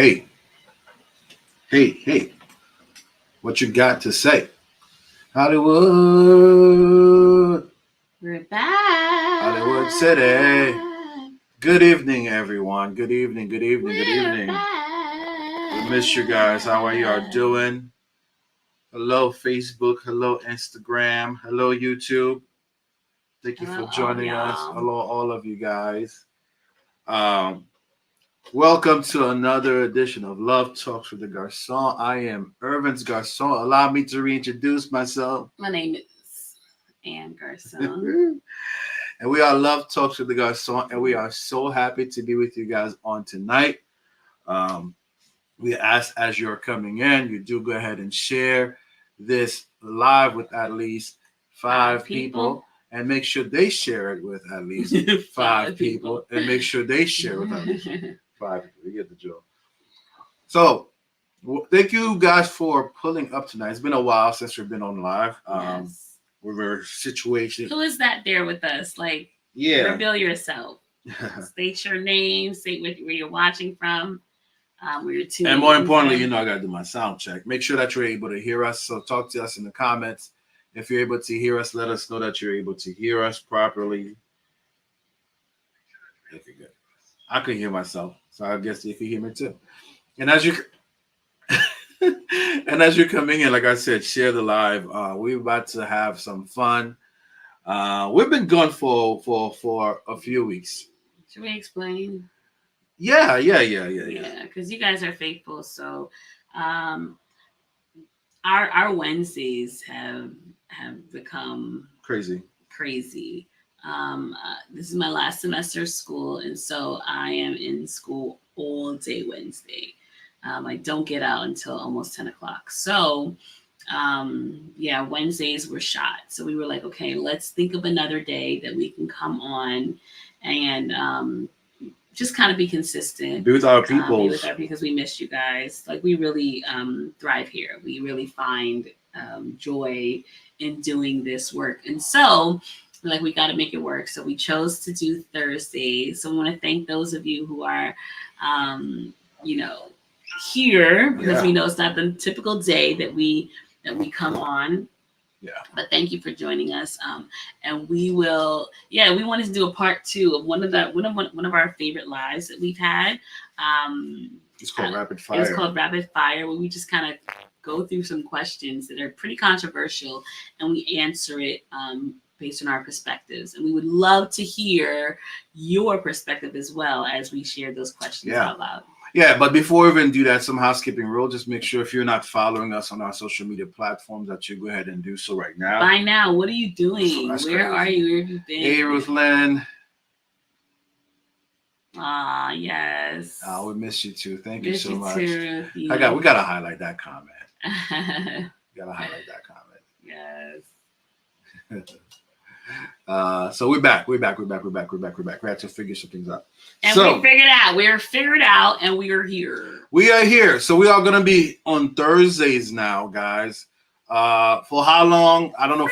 Hey, hey, what you got to say? Hollywood, We're back. Hollywood City. Good evening, everyone. Good evening, good evening, good We're evening. We back. miss you guys. How are you all doing? Hello, Facebook. Hello, Instagram. Hello, YouTube. Thank you for Hello, all joining us. y'all. Hello, all of you guys. Um, Welcome to another edition of Love Talks with the Garcon. I am Irvin's Garcon. Allow me to reintroduce myself. My name is Ann Garcon. And we are Love Talks with the Garcon, and we are so happy to be with you guys on tonight. Um, we ask as you're coming in, you do go ahead and share this live with at least five people. And make sure they share it with at least five people. And make sure they share with at least five people. You get the joke. So, thank you guys for pulling up tonight. It's been a while since we've been on live. Yes. We're situation. Who is that there with us? Like, Yeah. reveal yourself. State your name. State where you're watching from. Where you're tuning. And more importantly, I got to do my sound check. Make sure that you're able to hear us. So talk to us in the comments. If you're able to hear us, let us know that you're able to hear us properly. Okay, good. I can hear myself, so I guess you can hear me too. And as you and as you're coming in, like I said, share the live. We're about to have some fun. We've been gone for a few weeks. Should we explain? Yeah. Because you guys are faithful. So, our Wednesdays have become crazy. This is my last semester of school, and so I am in school all day Wednesday. I don't get out until almost 10 o'clock. So, Wednesdays were shot. So we were like, okay, let's think of another day that we can come on and just kind of be consistent. Be with our people. Because we missed you guys. Like, we really thrive here. We really find joy in doing this work. And so, like, we got to make it work. So we chose to do Thursday. So I want to thank those of you who are, here, because we know it's not the typical day that we come on. Yeah. But thank you for joining us. And we will, we wanted to do a part 2 of one of our favorite lives that we've had. It's called Rapid Fire. It was called Rapid Fire, where we just kind of go through some questions that are pretty controversial, and we answer it based on our perspectives. And we would love to hear your perspective as well as we share those questions out loud. Yeah, but before we even do that, some housekeeping rule. Just make sure if you're not following us on our social media platforms that you go ahead and do so right now. By now, what are you doing? Where are you? Where have you been? Hey, Ruthlyn. Yes. We miss you too. Thank you so much. Too, we gotta highlight that comment. Yes. So we're back. We had to figure some things out. And we figured out. We're figured out, and we are here. We are here. So we are gonna be on Thursdays now, guys. For how long? I don't know.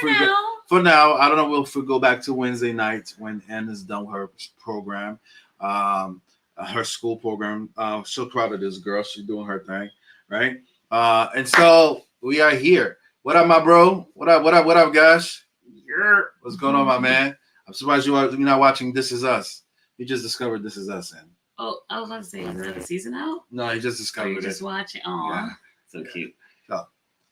For now, I don't know if we'll go back to Wednesday nights when Ann is done with her program, her school program. So proud of this girl. She's doing her thing, right? And so we are here. What up, my bro? What up, guys? What's going on, my man? I'm surprised you're not watching This Is Us. You just discovered This Is Us, and oh, I was about to say, is that a season out? No, you just discovered it. Just watching. Oh, so cute. So,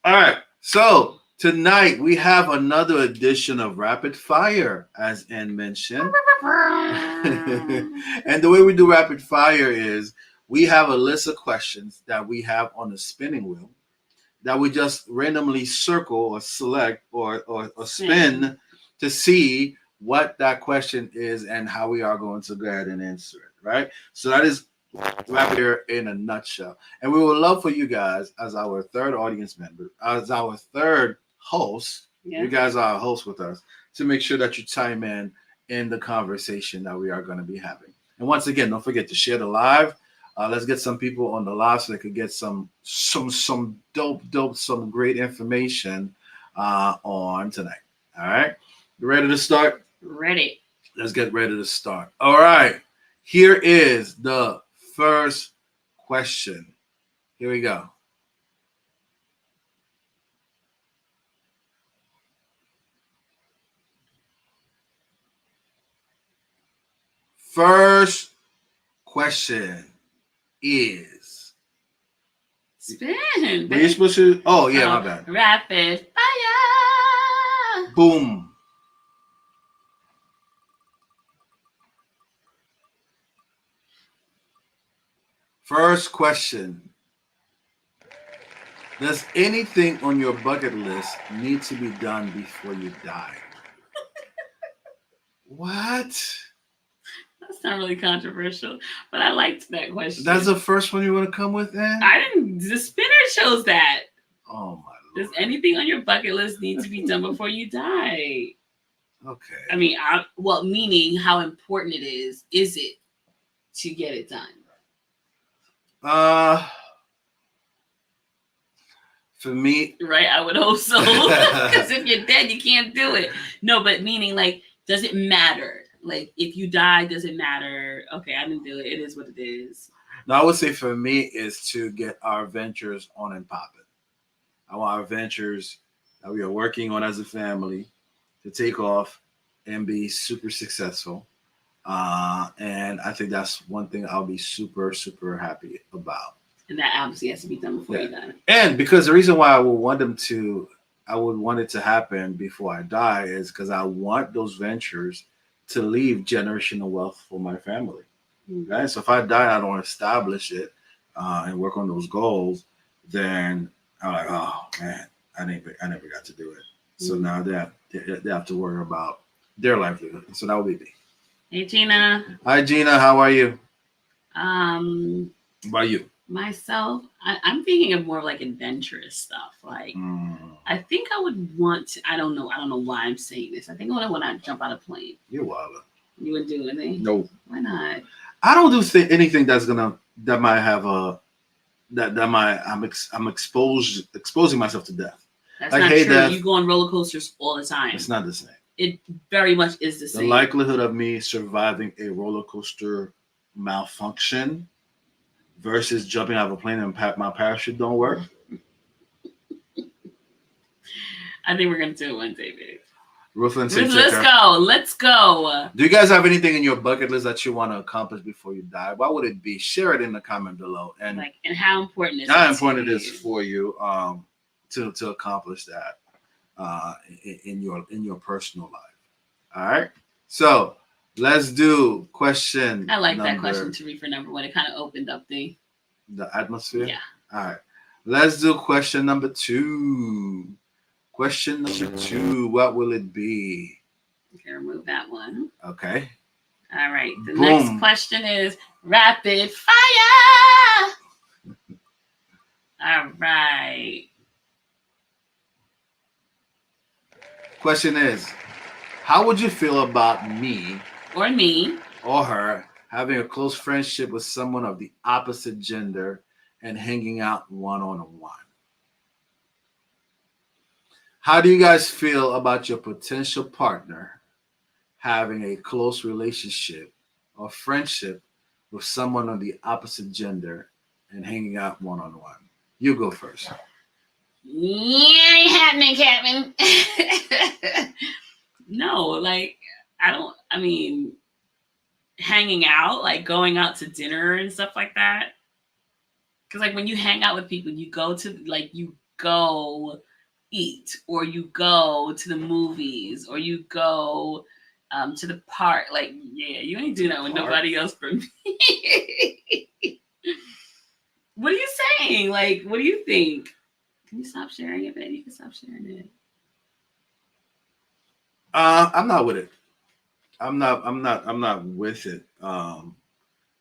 all right. So tonight we have another edition of Rapid Fire, as Ann mentioned. And the way we do Rapid Fire is we have a list of questions that we have on the spinning wheel that we just randomly circle or select or spin to see what that question is and how we are going to go ahead and answer it, right? So that is Rapid Fire in a nutshell. And we would love for you guys, as our third audience member, as our third host, you guys are a host with us, to make sure that you chime in the conversation that we are going to be having. And once again, don't forget to share the live. Let's get some people on the live so they could get some dope, some great information on tonight. All right, you ready to start? Ready. Let's get ready to start. All right, here is the first question. Here we go. First question is. Spin. Were you supposed to? Oh, yeah, my Oh, bad. rapid fire. Boom. First question. Does anything on your bucket list need to be done before you die? What? That's not really controversial, but I liked that question. That's the first one you want to come with, then? I didn't. The spinner chose that. Oh my Does lord. anything on your bucket list need to be done before you die? Okay. I mean, well, meaning how important it is it to get it done? For me, Right? I would hope so. Because if you're dead, you can't do it. No, but meaning like, does it matter? Like, if you die, does it matter? Okay, I didn't do it. It is what it is. no, I would say for me is to get our ventures on and popping. I want our ventures that we are working on as a family to take off and be super successful. And I think that's one thing I'll be super, super happy about. And that obviously has to be done before you die. And because the reason why I would want it to happen before I die is because I want those ventures to leave generational wealth for my family. Mm-hmm. Right? So if I die and I don't establish it and work on those goals, then I'm like, oh man, I never got to do it. So now they have to worry about their livelihood. So that would be me. Hey Gina. Hi Gina, how are you? How Um, about you? Myself, I'm thinking of more of like adventurous stuff. Like, I think I would want to. I don't know why I'm saying this. I think I would want to jump out of a plane. You're wild. You wouldn't do anything? No. Why not? I don't do anything that might have a I'm exposing myself to death. That's like, not hey, true. Death, you go on roller coasters all the time. It's not the same. It very much is the same. The likelihood of me surviving a roller coaster malfunction versus jumping out of a plane and my parachute don't work. I think we're gonna do it one day, babe. Ruthless, let's go. Do you guys have anything in your bucket list that you want to accomplish before you die? What would it be? Share it in the comment below. And how important is it is for you to accomplish that in your personal life. All right. So let's do question. I like that question to read for number one. It kind of opened up the atmosphere. Yeah. All right. Let's do question number 2. Question number 2. What will it be? Okay, remove that one. Okay. All right. The next question is rapid fire. All right. Question is, how would you feel about me or her having a close friendship with someone of the opposite gender and hanging out one-on-one? How do you guys feel about your potential partner having a close relationship or friendship with someone of the opposite gender and hanging out one-on-one? You go first. Yeah, ain't happening, Captain. No, like, I mean, hanging out, like going out to dinner and stuff like that. Because, like, when you hang out with people, you go eat, or you go to the movies, or you go to the park. Like, yeah, you ain't doing that with nobody else for me. What are you saying? Like, what do you think? Can you stop sharing it, baby? You can stop sharing it. I'm not with it. I'm not with it.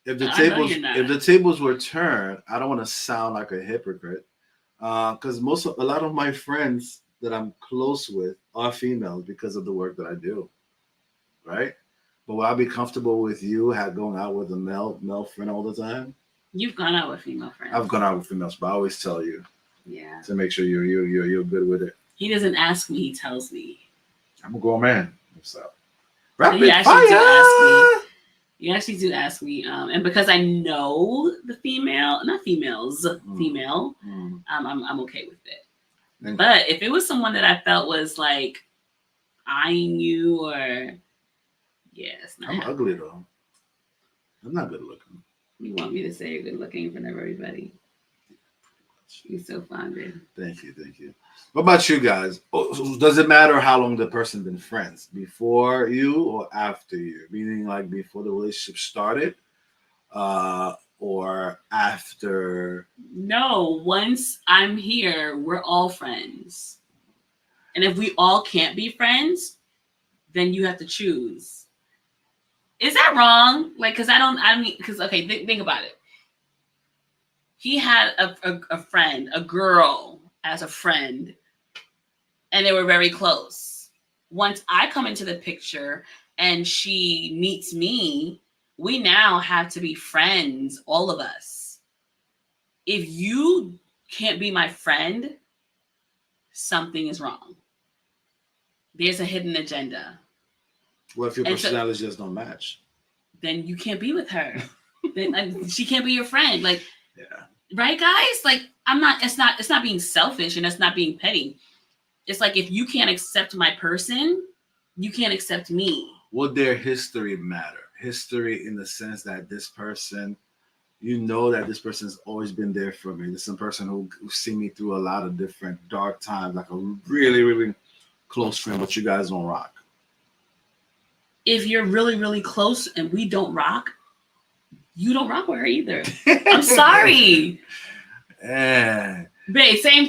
If the tables were turned, I don't want to sound like a hypocrite. Because a lot of my friends that I'm close with are females because of the work that I do, right? But will I be comfortable with you going out with a male friend all the time? You've gone out with female friends. I've gone out with females, but I always tell you, to make sure you're good with it. He doesn't ask me; he tells me. I'm a grown man. So rapid fire. You actually do ask me, and because I know the female, not females, female, I'm okay with it. But if it was someone that I felt was like eyeing you, or it's not. I'm ugly though. I'm not good looking. You want me to say you're good looking in front of everybody? You're so fine, baby. Thank you. What about you guys? Does it matter how long the person been friends? Before you or after you? Meaning like before the relationship started, or after? No, once I'm here, we're all friends. And if we all can't be friends, then you have to choose. Is that wrong? Like, okay, think about it. He had a friend, a girl as a friend, and they were very close. Once I come into the picture and she meets me, we now have to be friends, all of us. If you can't be my friend, something is wrong. There's a hidden agenda. Well, if your personalities just don't match, then you can't be with her. Then she can't be your friend. Like, yeah. Right, guys? Like, it's not being selfish, and it's not being petty. It's like, if you can't accept my person, you can't accept me. Would their history matter? History in the sense that this person, you know that this person's always been there for me. This is a person who's seen me through a lot of different dark times, like a really, really close friend, but you guys don't rock. If you're really, really close and we don't rock, you don't rock with her either. I'm sorry. Yeah. Babe, same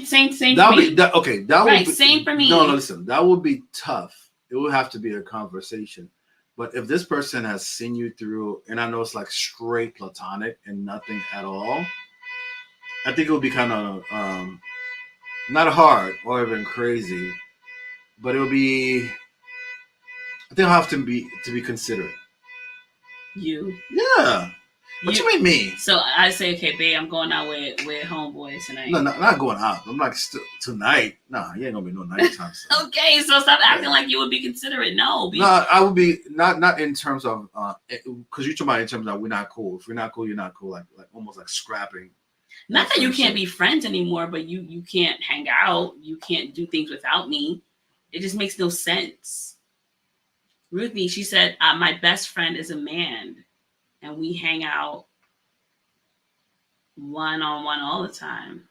that for me. That would be, same for me. No, listen, that would be tough. It would have to be a conversation. But if this person has seen you through, and I know it's like straight platonic and nothing at all, I think it would be kind of not hard or even crazy, but it would be. I think I'll have to be considerate. You? Yeah. What you mean me? So I say, okay, babe, I'm going out with homeboys tonight. No, not going out. I'm like, tonight. Nah, you ain't gonna be no nighttime. Okay, so stop acting like you would be considerate. No, I would be not in terms of because you're talking about in terms of we're not cool. If we're not cool, you're not cool. Like almost like scrapping. Not that you can't be friends anymore, but you can't hang out. You can't do things without me. It just makes no sense. Ruthie, she said, my best friend is a man, and we hang out one-on-one all the time.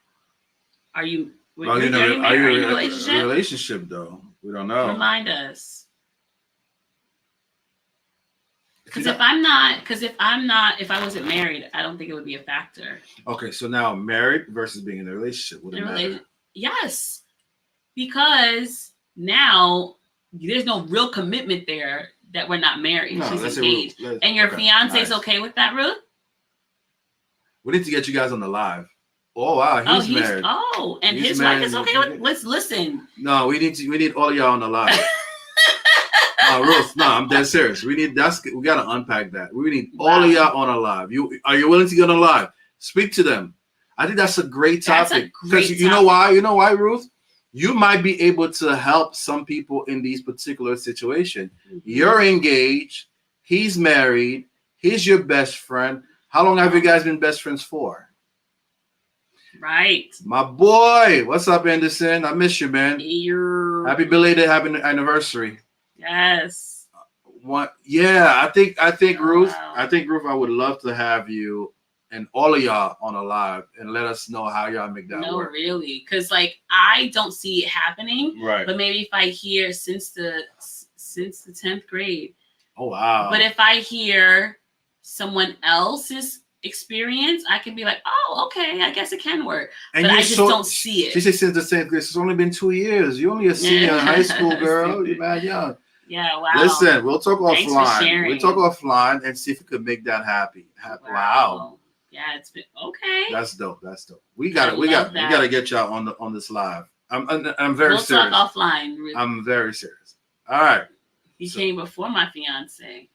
Are you in a relationship? Relationship though, we don't know. Remind us. Because if I wasn't married, I don't think it would be a factor. Okay, so now married versus being in a relationship, would it matter? Yes, because now there's no real commitment there that we're not married. No, she's engaged. And your fiance is okay with that, Ruth? We need to get you guys on the live. Oh wow, he's married. Oh, and his wife is okay with. Let's listen. No, we need all of y'all on the live. Ruth, no, I'm dead serious. We gotta unpack that. We need all of y'all on a live. Are you willing to get on live? Speak to them. I think that's a great topic. Because you know why? You know why, Ruth? You might be able to help some people in these particular situations. Mm-hmm. You're engaged. He's married. He's your best friend. How long have you guys been best friends for? Right. My boy. What's up, Anderson? I miss you, man. Happy belated anniversary. Yes. Yeah, I think Ruth. Wow. I think Ruth, I would love to have you and all of y'all on a live and let us know how y'all make that work. No, really, because like I don't see it happening. Right. But maybe if I hear since the 10th grade. Oh wow. But if I hear someone else's experience, I can be like, oh, okay, I guess it can work. And but I just don't see it. She said since the 10th grade. It's only been 2 years. You're only a senior in high school, girl. You're mad young. Yeah, wow. Listen, we'll talk Thanks offline. We'll talk offline and see if we could make that happy. Wow. Yeah, it's been okay. That's dope. We gotta get y'all on this live. I'm very serious. We'll talk offline. Really. I'm very serious. All right. He came before my fiance.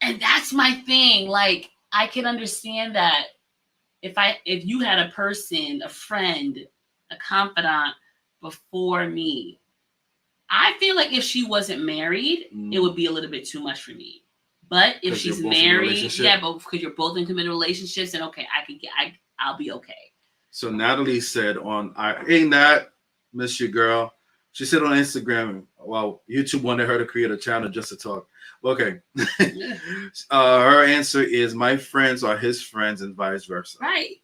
And that's my thing. Like, I can understand that if you had a person, a friend, a confidant before me, I feel like if she wasn't married, it would be a little bit too much for me. But if 'Cause you're she's both in a married, relationship? yeah, but because you're both in committed relationships, then okay, I'll be okay. So Natalie said ain't that miss you, girl. She said on Instagram, well, YouTube wanted her to create a channel just to talk. Okay. Her answer is my friends are his friends and vice versa. Right.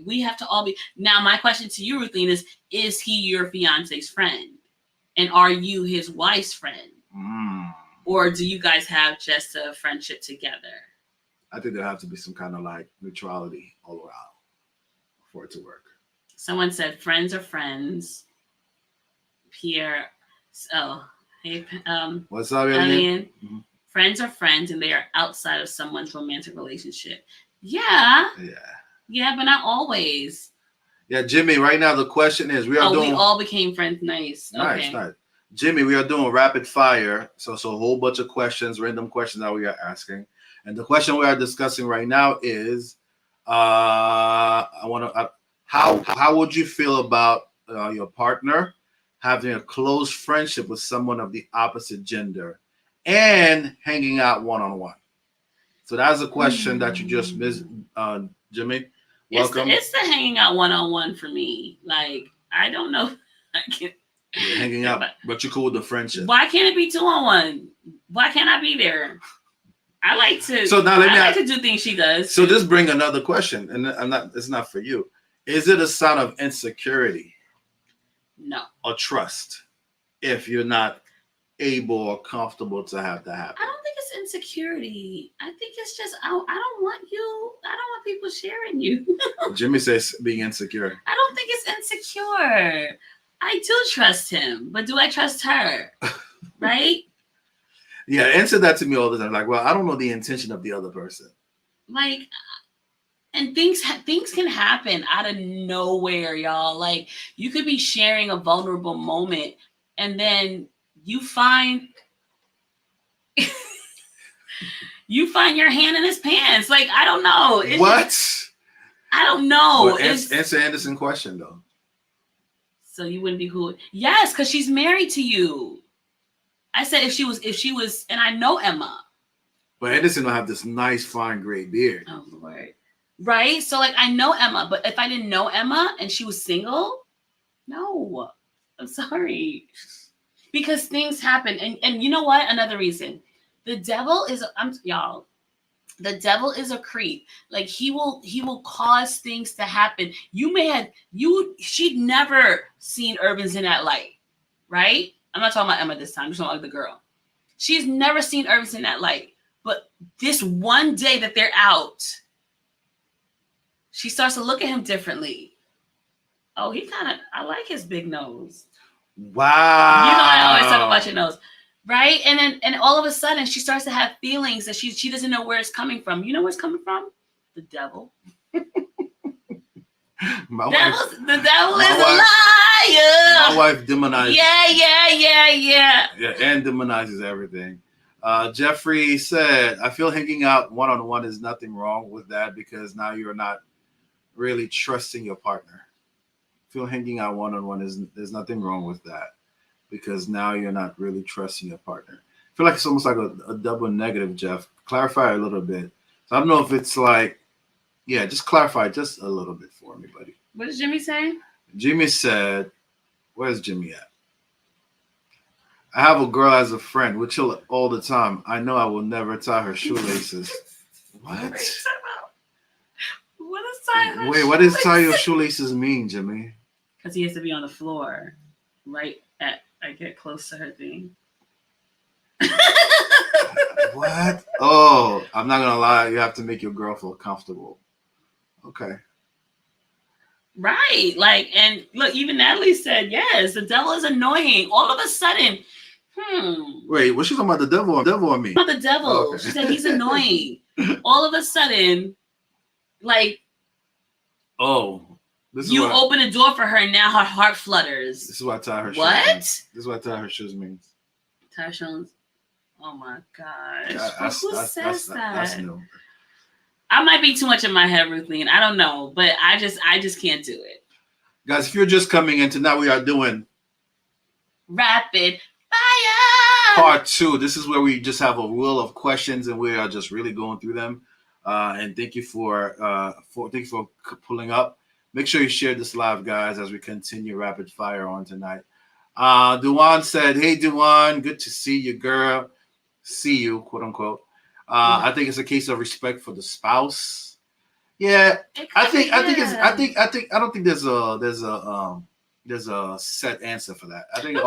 We have to all be. Now, my question to you, Ruthine, is he your fiance's friend? And are you his wife's friend? Or do you guys have just a friendship together? I think there have to be some kind of like neutrality all around for it to work. Someone said friends are friends. Pierre, hey, What's up, Alien? Friends are friends and they are outside of someone's romantic relationship. Yeah, but not always. Yeah, Jimmy, right now the question is we all became friends. Nice. Jimmy, we are doing rapid fire. So a whole bunch of questions, random questions that we are asking. And the question we are discussing right now is how would you feel about your partner having a close friendship with someone of the opposite gender and hanging out one-on-one? So that's a question that you just missed, Jimmy. Welcome. It's the hanging out one-on-one for me. Like, I don't know. I can't. Hanging out, but you're cool with the friendship. Why can't it be 2-on-1? Why can't I be there? I like to. So now I like to do things she does. So this brings another question, and it's not for you. Is it a sign of insecurity? No. Or trust if you're not able or comfortable to have that happen? I don't think it's insecurity. I think it's just I don't want people sharing you. Jimmy says being insecure. I don't think it's insecure. I do trust him, but do I trust her? Right? Yeah, answer that to me all the time. Like, well, I don't know the intention of the other person. Like, and things can happen out of nowhere, y'all. Like, you could be sharing a vulnerable moment, and then you find your hand in his pants. Like, I don't know. I don't know. Well, answer Anderson's question though. So you wouldn't be cool? Yes, because she's married to you. I said if she was, and I know Emma. But Anderson will have this nice, fine, gray beard. Oh Lord. Right? So like I know Emma, but if I didn't know Emma and she was single, no. I'm sorry. Because things happen. And you know what? Another reason. The devil is the devil is a creep. Like he will cause things to happen. She'd never seen Urbans in that light, right? I'm not talking about Emma this time. I'm talking about the girl. She's never seen Urbans in that light. But this one day that they're out, she starts to look at him differently. Oh, I like his big nose. Wow. You know, I always talk about your nose. Right? And all of a sudden she starts to have feelings that she doesn't know where it's coming from. You know where it's coming from? The devil. The devil is a liar. My wife demonizes. Yeah. Yeah, and demonizes everything. Jeffrey said, I feel hanging out one-on-one is nothing wrong with that because now you're not really trusting your partner. I feel hanging out one-on-one there's nothing wrong with that because now you're not really trusting your partner. I feel like it's almost like a double negative, Jeff. Clarify a little bit. So I don't know if it's like, yeah, just clarify just a little bit for me, buddy. What did Jimmy say? Jimmy said, where's Jimmy at? I have a girl as a friend. We chill all the time. I know I will never tie her shoelaces. What? What is tie her Wait, what does tie your shoelaces mean, Jimmy? Because he has to be on the floor, right at I get close to her thing. What? Oh, I'm not gonna lie. You have to make your girl feel comfortable. Okay. Right. Like, and look, even Natalie said, yes, the devil is annoying. All of a sudden, Wait, what's she talking about? The devil or me? Not the devil. Oh, okay. She said he's annoying. All of a sudden, like, you open a door for her and now her heart flutters. This is what tie her shoes What? means. This is what tie her shoes means. Tie her shoes? Oh my gosh. Who says that? That's new. I might be too much in my head, Ruthine. I don't know, but I just can't do it. Guys, if you're just coming in tonight, we are doing rapid fire. part 2. This is where we just have a wheel of questions and we are just really going through them. And thank you for pulling up. Make sure you share this live, guys, as we continue rapid fire on tonight. Duan said, "Hey, Duan, good to see you, girl. See you, quote unquote. I think it's a case of respect for the spouse. Yeah, I don't think there's a set answer for that. I think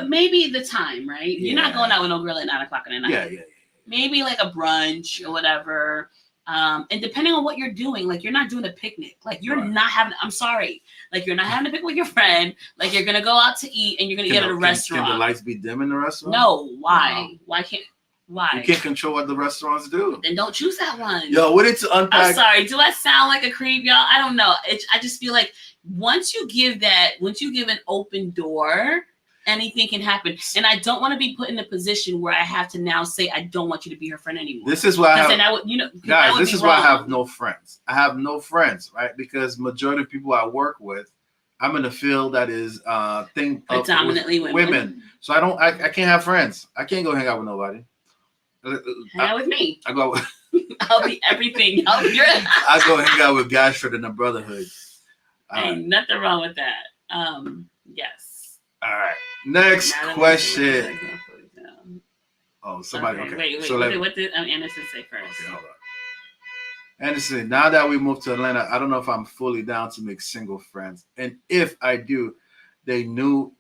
maybe the time, right? Yeah. You're not going out with no girl at 9 o'clock in the night. Yeah. Maybe like a brunch or whatever. And depending on what you're doing, like you're not doing a picnic. Like you're not having. I'm sorry. Like you're not having a picnic with your friend. Like you're gonna go out to eat and you're gonna eat at a restaurant. Can the lights be dim in the restaurant? No. Why? No. Why can't? Why? You can't control what the restaurants do. Then don't choose that one. Yo, what did to unpack? I'm sorry. Do I sound like a creep, y'all? I don't know. I just feel like once you give an open door, anything can happen. And I don't want to be put in a position where I have to now say I don't want you to be her friend anymore. This is why I have, guys. This is why I have no friends. I have no friends, right? Because majority of people I work with, I'm in a field that is predominantly women. So I can't have friends. I can't go hang out with nobody. Hang out with me. I go. I'll be everything. I go hang out with guys for the brotherhood. Ain't nothing wrong with that. Yes. All right. Next question. Oh, somebody. Okay. Wait. So what did Anderson say first? Okay, hold on. Anderson, now that we moved to Atlanta, I don't know if I'm fully down to make single friends, and if I do, they knew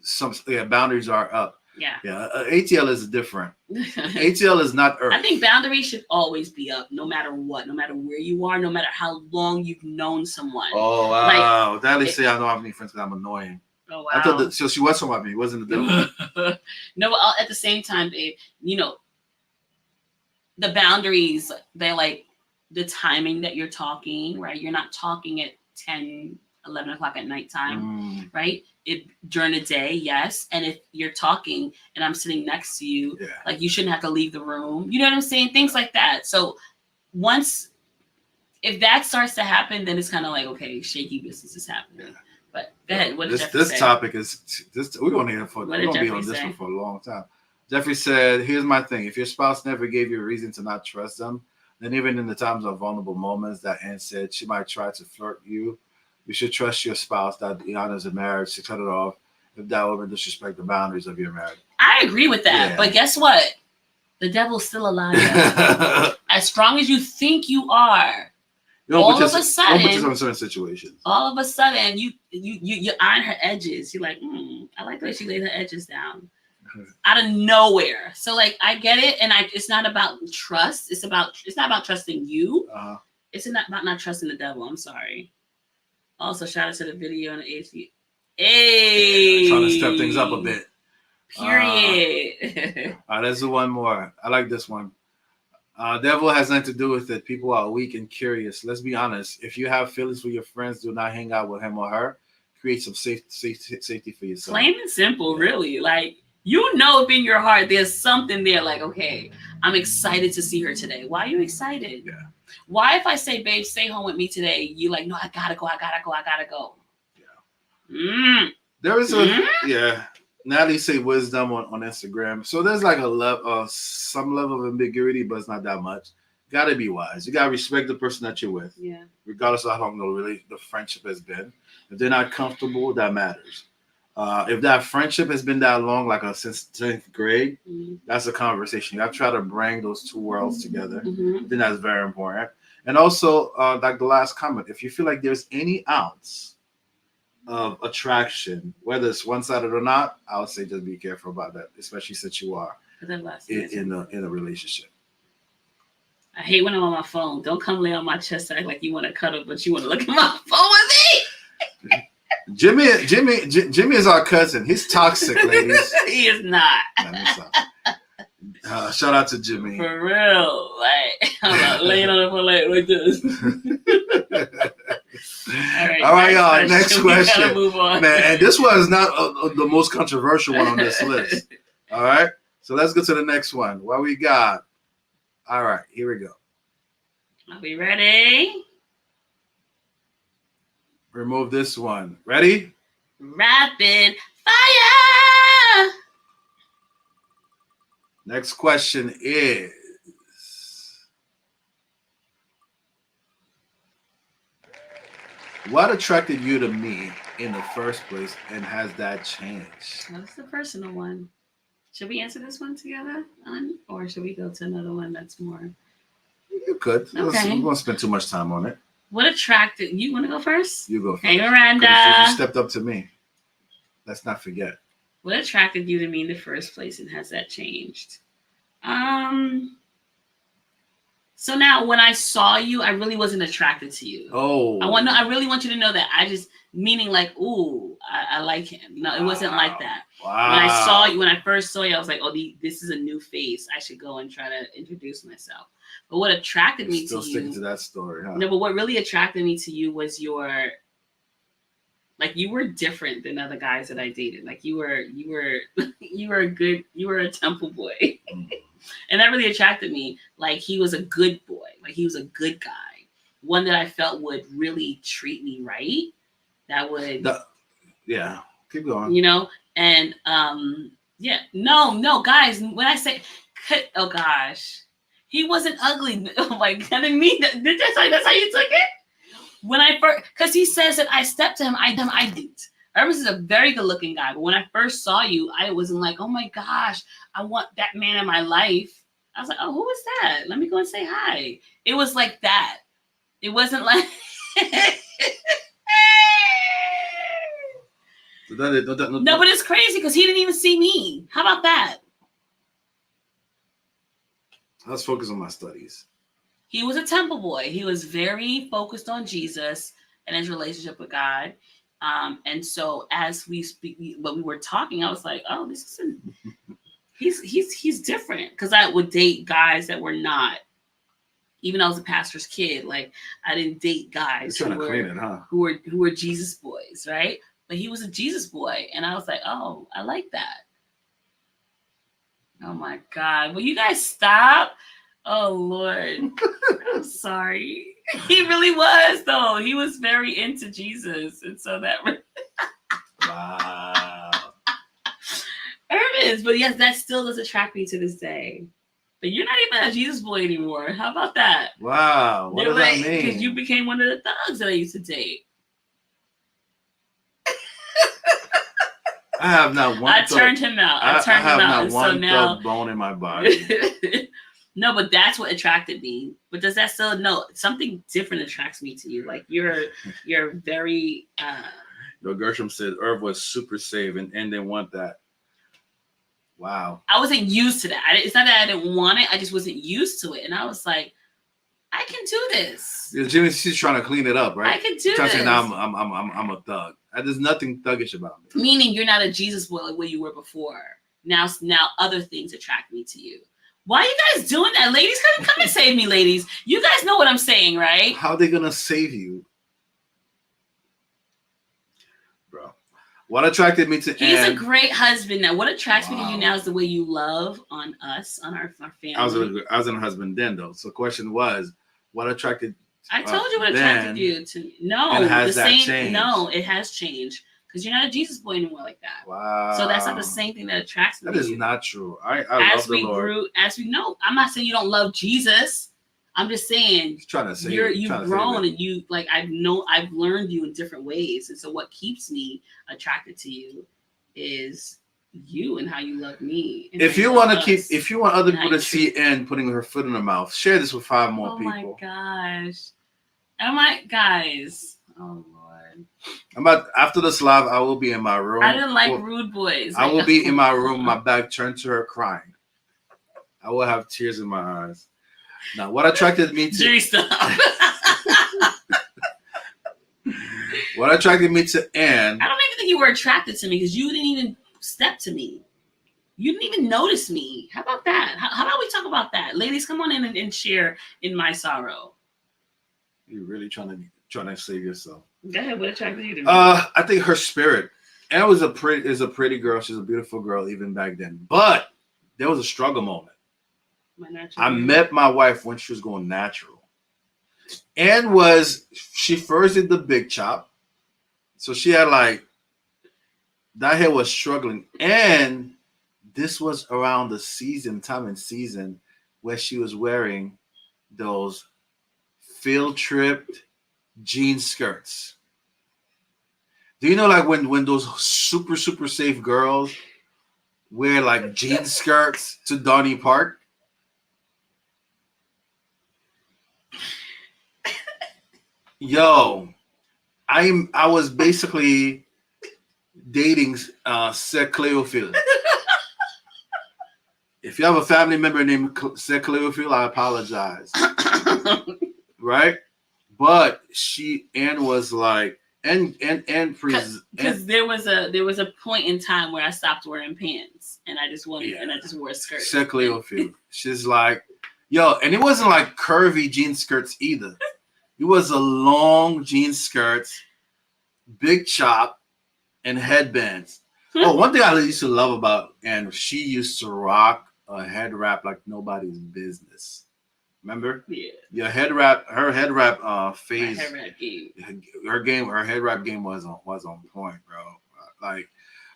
some boundaries are up. Yeah. ATL is different. ATL is not Earth. I think boundaries should always be up, no matter what, no matter where you are, no matter how long you've known someone. Oh wow! Daddy say I don't have any friends because I'm annoying. Oh wow! I thought that so she was talking about me. It wasn't the devil. No, but at the same time, babe, the boundaries. They're like the timing that you're talking, right? You're not talking at 10, 11 o'clock at nighttime, right? During the day, yes. And if you're talking and I'm sitting next to you, like you shouldn't have to leave the room. You know what I'm saying? Things like that. So if that starts to happen, then it's kind of like, okay, shaky business is happening. Yeah. But go ahead. What did Jeffrey say? Topic is this. We're gonna be on this one for a long time. Jeffrey said, "Here's my thing. If your spouse never gave you a reason to not trust them, then even in the times of vulnerable moments that Ann said she might try to flirt you should trust your spouse that the honors of marriage to cut it off if that woman disrespect the boundaries of your marriage." I agree with that. But guess what? The devil's still alive. As strong as you think you are, all of a sudden, don't put yourself in certain situations. All of a sudden, you iron her edges. You're like, I like the way she laid her edges down. Out of nowhere. So like I get it, and it's not about trust. It's not about trusting you. It's not about not trusting the devil. I'm sorry. Also, shout out to the video and the AC. Hey, trying to step things up a bit. Period. Let's do one more. I like this one. Devil has nothing to do with it. People are weak and curious. Let's be honest. If you have feelings for your friends, do not hang out with him or her. Create some safety for yourself. Plain and simple, really. Like, if in your heart there's something there, like, okay, I'm excited to see her today. Why are you excited? Yeah. Why, if I say, babe, stay home with me today, you like, no, I gotta go. Yeah. There is Natalie say wisdom on Instagram. So there's like some level of ambiguity, but it's not that much. Gotta be wise. You gotta respect the person that you're with. Yeah. Regardless of how long the friendship has been. If they're not comfortable, that matters. If that friendship has been that long, like since 10th grade, that's a conversation. You have to try to bring those two worlds together. I think that's very important. And also, like the last comment, if you feel like there's any ounce of attraction, whether it's one-sided or not, I would say just be careful about that, especially since you are in a relationship. I hate when I'm on my phone. Don't come lay on my chest and act like you want to cuddle, but you want to look at my phone with me. Jimmy is our cousin. He's toxic, ladies. He is not. Shout out to Jimmy. For real. Like, I'm not laying on the leg like this. All right, y'all. Next question. Move on. Man, and this one is not the most controversial one on this list. All right. So let's go to the next one. What we got? All right. Here we go. Are we ready? Remove this one. Ready? Rapid fire. Next question is, what attracted you to me in the first place, and has that changed? That's the personal one. Should we answer this one together, or should we go to another one that's more? You could. Okay. We won't spend too much time on it. What attracted you? Want to go first? You go first. Hey, 'Cause Miranda. you stepped up to me. Let's not forget. What attracted you to me in the first place, and has that changed? Um. So now, when I saw you, I really wasn't attracted to you. Oh. I really want you to know that. Meaning like, ooh, I like him. No, it wasn't like that. Wow. When I first saw you, I was like, oh, this is a new face. I should go and try to introduce myself. But what attracted me Still to sticking you? to that story, huh? No, but what really attracted me to you was you were different than other guys that I dated. Like you were you were a temple boy. And that really attracted me. Like he was a good boy. Like he was a good guy. One that I felt would really treat me right. That would yeah. Keep going. you know, and yeah. No, guys, when I say oh gosh. He wasn't ugly. Oh my god, I didn't mean that. That's how you took it? When I first, because he says that I stepped to him, I didn't. Hermes is a very good looking guy, but when I first saw you, I wasn't like, oh my gosh, I want that man in my life. I was like, oh, who is that? Let me go and say hi. It was like that. It wasn't like. No, but it's crazy because he didn't even see me. How about that? Let's focus on my studies. He was a temple boy. He was very focused on Jesus and his relationship with God. And so as when we were talking, I was like, oh, this is he's different. Because I would date guys that were not, even though I was a pastor's kid, like I didn't date guys who were Jesus boys, right? But he was a Jesus boy. And I was like, oh, I like that. Oh my God. Will you guys stop? Oh Lord. I'm sorry. He really was though. He was very into Jesus. And so that wow. Hermes, but yes, that still does attract me to this day. But you're not even a Jesus boy anymore. How about that? Wow. What does that mean? Because you became one of the thugs that I used to date. I have not one. I turned him out. I have not one thug bone in my body. No, but that's what attracted me. But does that still something different attracts me to you? Like you're very. Gershom said Irv was super safe and didn't want that. Wow. I wasn't used to that. It's not that I didn't want it. I just wasn't used to it, and I was like, I can do this. Yeah, Jimmy, she's trying to clean it up, right? I can do this. Saying, I'm a thug. There's nothing thuggish about me. Meaning you're not a Jesus boy like where you were before. Now other things attract me to you. Why are you guys doing that? Ladies, come and save me, ladies. You guys know what I'm saying, right? How are they going to save you? Bro. What attracted me to He's a great husband now. What attracts me to you now is the way you love on us, on our family. I was a husband then, though. So the question was, what attracted I told you what attracted you to changed? No, it has changed. Because you're not a Jesus boy anymore like that. Wow. So that's not the same thing that attracts me. That is not true. I love the Lord. I'm not saying you don't love Jesus. I'm just saying you've grown and you like I've learned you in different ways. And so what keeps me attracted to you is you and how you love me. If you want other people to see Ann putting her foot in her mouth, share this with 5 more people. Oh my gosh. Guys. Oh after this live, I will be in my room. I didn't like rude boys. I will be in my room, my back turned to her, crying. I will have tears in my eyes. Now, what attracted me to Jerry, stop. What attracted me to Ann? I don't even think you were attracted to me because you didn't even step to me. You didn't even notice me. How about that? How about we talk about that, ladies? Come on in and share in my sorrow. You're really trying to save yourself. Go ahead. What attracted you to me? I think her spirit. Anne is a pretty girl. She's a beautiful girl even back then. But there was a struggle moment. I met my wife when she was going natural. Anne she first did the big chop. So she had that hair was struggling. And this was around the time and season where she was wearing those field tripped jean skirts. Do you know like when those super safe girls wear like jean skirts to Donny Park? Yo, I was basically dating Sir Cleophile. If you have a family member named Sir Cleophile, I apologize. Right? But Anne was like because there was a point in time where I stopped wearing pants and I just wore a skirt. Sir Cleophile. She's like, yo, and it wasn't like curvy jean skirts either. It was a long jean skirts, big chop, and headbands. Oh, one thing I used to love about Anne, she used to rock a head wrap like nobody's business. Remember? Yeah. Her head wrap phase. Her head wrap game was on point, bro.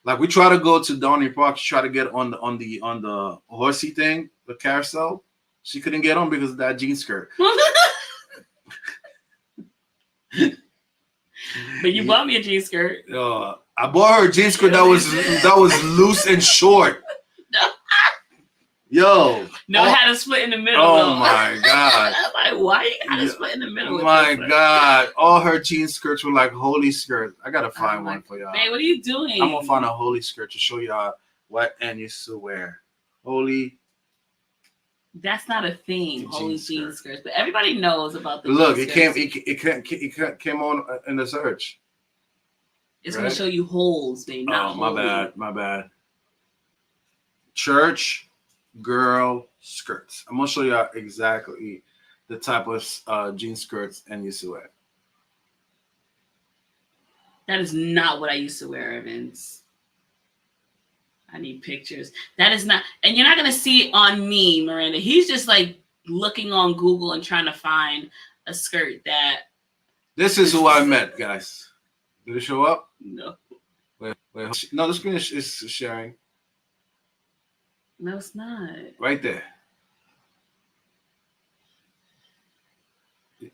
Like we try to go to Donny Park, try to get on the horsey thing, the carousel. She couldn't get on because of that jean skirt. But you bought me a jean skirt. I bought her a jean skirt that was loose and short. Yo. No, it had a split in the middle. Oh my God. I was like, why you got a split in the middle? Oh my God. All her jean skirts were like holy skirts. I gotta find one for y'all. Man, what are you doing? I'm gonna find a holy skirt to show y'all what Anne used to wear. Holy. That's not a thing, holy jean skirts. But everybody knows about the Look, it came on in the search. It's gonna show you holes, babe. Not holy. My bad. Church girl skirts. I'm gonna show you exactly the type of jean skirts Anne used to wear. That is not what I used to wear, Evans. I need pictures. That is not, and you're not gonna see it on me, Miranda. He's just like looking on Google and trying to find a skirt that. This is who I met, guys. Did it show up? No. Wait. No, the screen is sharing. No, it's not. Right there.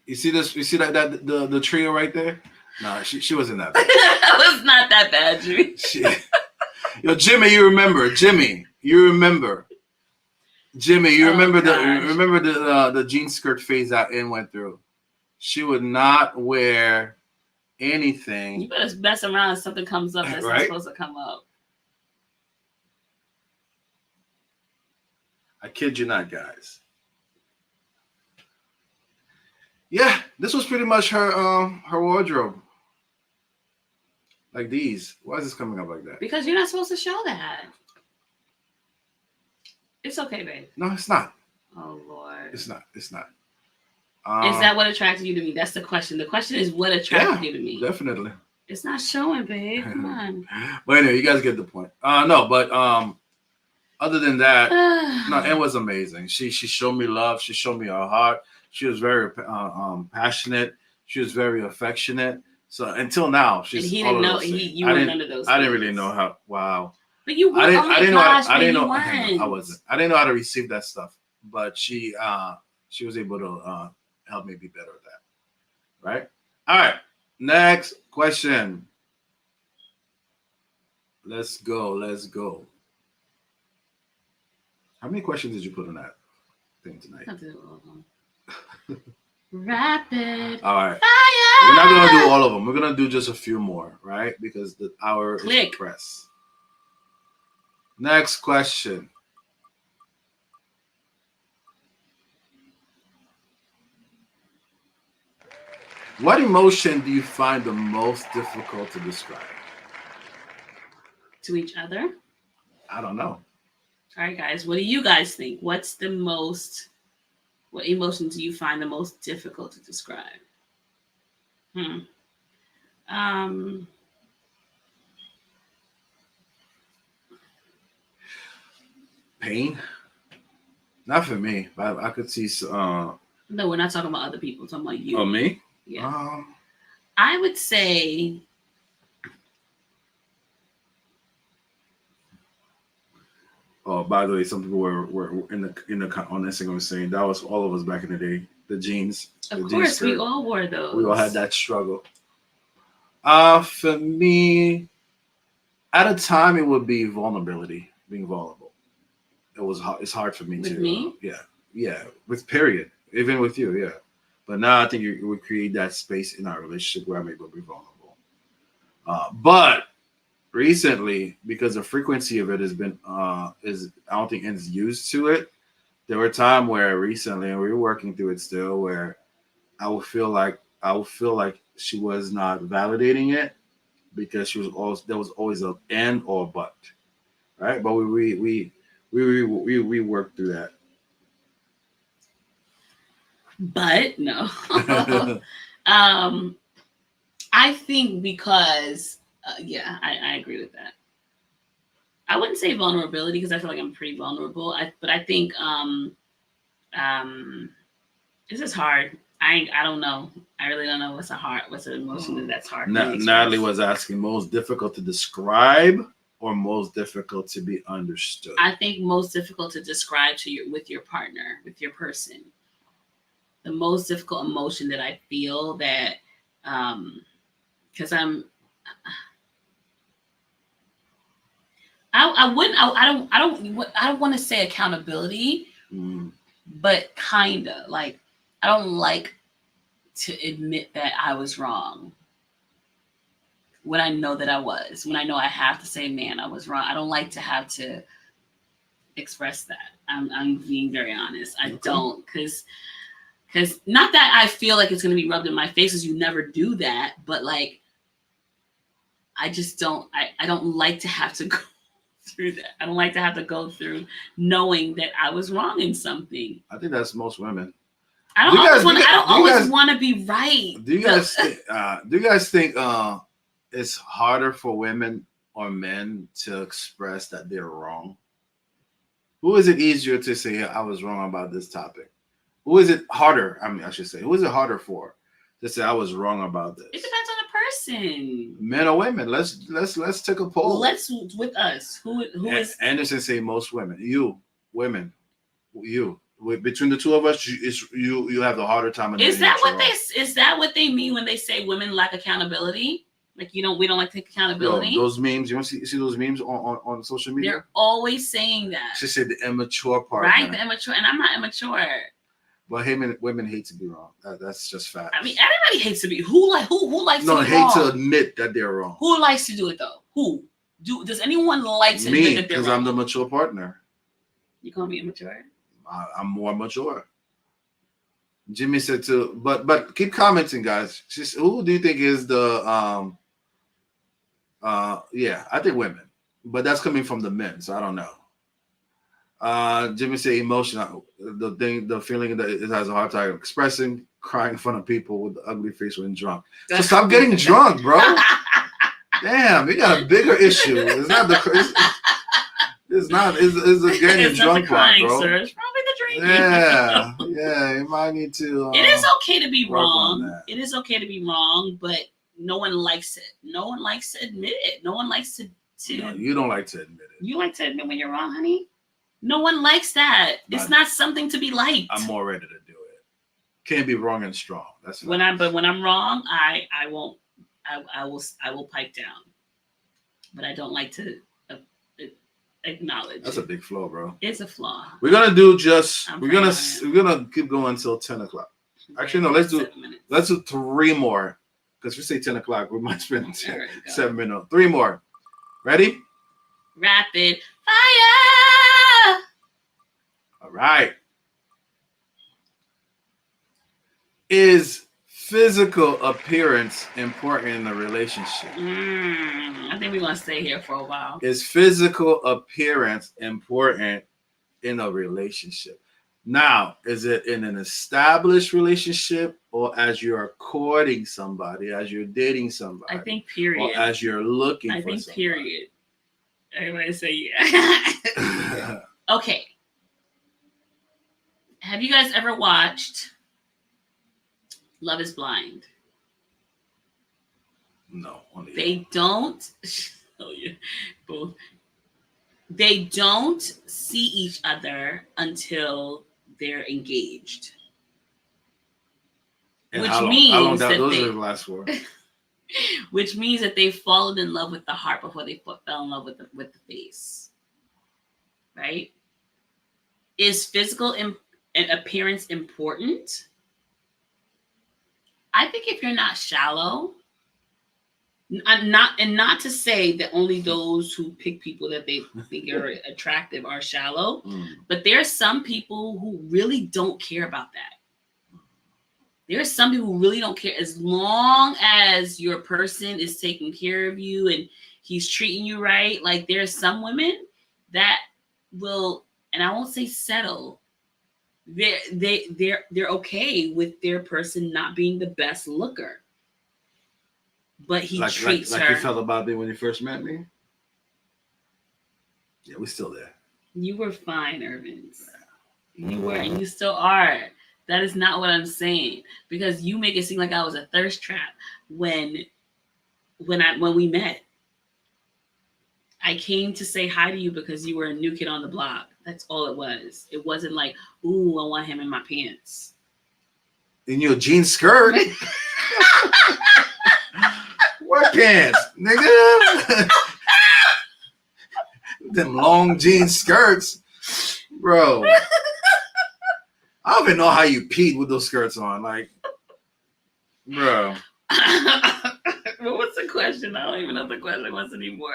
You see this? You see that the trio right there? No, she wasn't that bad. That was not that bad, Jimmy. Yo, Jimmy, you remember? You remember the jean skirt phase that Anne went through. She would not wear anything. You better mess around if something comes up that's not supposed to come up. I kid you not, guys. Yeah, this was pretty much her wardrobe. Like these. Why is this coming up like that? Because you're not supposed to show that. It's okay, babe. No, it's not. Oh, Lord. It's not. Is that what attracted you to me? That's the question. The question is what attracted you to me? Definitely. It's not showing, babe. Come on. But anyway, you guys get the point. No, but other than that, no, Anne was amazing. She showed me love. She showed me her heart. She was very passionate. She was very affectionate. So until now, she's. And he didn't know you were none of those. I didn't really know how. Wow. But you were. I didn't know. I wasn't. I didn't know how to receive that stuff. But she was able to help me be better at that. Right. All right. Next question. Let's go. How many questions did you put on that thing tonight? Rapid all right. fire. We're not going to do all of them. We're going to do just a few more, right? Because the hour is press. Next question. What emotion do you find the most difficult to describe? To each other? I don't know. All right, guys. What do you guys think? What emotion do you find the most difficult to describe? Pain? Not for me. I could see. No, we're not talking about other people. We're talking about you. Oh, me? Yeah. I would say Oh, by the way, some people were in the on Instagram saying that was all of us back in the day. Of the jeans course, we skirt. all wore We all had those. that struggle. For me, at a time, it would be vulnerability, being vulnerable. It was hard. It's hard for me With to, me, yeah, with period, even with you, yeah. But now I think it would create that space in our relationship where I'm able to be vulnerable. But recently, because the frequency of it has been, is I don't think is used to it. There were times where recently, and we were working through it still, where I would feel like she was not validating it because she was always there was always a and or but, right? But we worked through but no. that. um, I think because, yeah, I agree with that. I wouldn't say vulnerability because I feel like I'm pretty vulnerable. But I think um, this is hard. I don't know. I really don't know what's an emotion that's hard for me to Natalie express. was asking most difficult to describe or most difficult to be understood. I think most difficult to describe to your with your partner, with your person. The most difficult emotion that I feel that because I wouldn't I don't want to say accountability, Mm. but kinda like I don't like to admit that I was wrong when I know that I was. When I know I have to say, man, I was wrong. I don't like to have to express that. I'm being very honest. I Okay. don't because not that I feel like it's gonna be rubbed in my face as you never do that, but like I just don't I don't like to have to go through that. I don't like to have to go through knowing that I was wrong in something. I think that's most women. I Do don't you always guys? want. I don't Do you always guys? want to be right. Do you guys? Do you guys think it's harder for women or men to express that they're wrong? Who is it easier to say I was wrong about this topic? Who is it harder? I mean, I should say, who is it harder for to say I was wrong about It this? depends on the person. Men or women? Let's take a poll. Let's with us. Who is? Anderson say most women. You women, you. Between the two of us, you have the harder time admitting Is that that you're what wrong. is that what they mean when they say women lack accountability? Like we don't like to take Yo, accountability. those memes. You want to see those memes on social media? They're always saying that, She said the immature part, right? man. The immature, and I'm not immature. But women hate to be wrong. That's just fact. I mean, everybody hates to be who likes No, to be hate wrong. to admit that they're wrong. Who likes to do it though? Who does anyone like to admit Me, that they're because wrong? I'm the mature partner. You call me immature? I'm more mature. Jimmy said to, but keep commenting, guys. Who do you think is the yeah, I think women, but that's coming from the men, so I don't know. Jimmy said emotional, the feeling that it has a hard time expressing, crying in front of people with the ugly face when drunk. So stop getting drunk, bro. Damn, you got a bigger issue. It's not the. It's not. It's the getting It's drunk not the crying, part, bro. sir. It's probably the drinking. Yeah. You might need to. It is okay to be work on wrong. that. It is okay to be wrong, but no one likes it. No one likes to admit it. No one likes to. No, you don't like to admit it. You like to admit when you're wrong, honey? No one likes that. It's not something to be liked. I'm more ready to do it. Can't be wrong and strong. That's when I'm wrong, I won't. I will pipe down. But I don't like to acknowledge. That's a big flaw, bro. It's a flaw. We're gonna do we're gonna keep going until 10 o'clock. Actually, no. Let's do 3 more because we say 10 o'clock. We might spend 7 minutes. 3 more. Ready? Rapid fire. All right. Is physical appearance important in a relationship? I think we're gonna stay here for a while. Is physical appearance important in a relationship? Now, is it in an established relationship or as you're courting somebody, as you're dating somebody? I think period. Or as you're looking for somebody? I think period. Everybody say yeah. Okay. Have you guys ever watched Love is Blind? No. They don't. Oh yeah, both. they don't see each other until they're engaged. And Which how long means that those they are last for? which means that they've fallen in love with the heart before they fell in love with the face. Right? Is physical appearance important? I think if you're not shallow, not to say that only those who pick people that they think are attractive are shallow, but there are some people who really don't care about that. There are some people who really don't care as long as your person is taking care of you and he's treating you right. Like there are some women that will, and I won't say settle. They're okay with their person not being the best looker, but he treats her like you felt about me when you first met me. Yeah, we're still there. You were fine, Irvins. You were, and you still are. That is not what I'm saying, because you make it seem like I was a thirst trap when we met. I came to say hi to you because you were a new kid on the block. That's all it was. It wasn't like, ooh, I want him in my pants. In your jean skirt? What pants, nigga? Them long jean skirts. Bro. I don't even know how you peed with those skirts on. Like, bro. Well, what's the question? I don't even know what the question was anymore.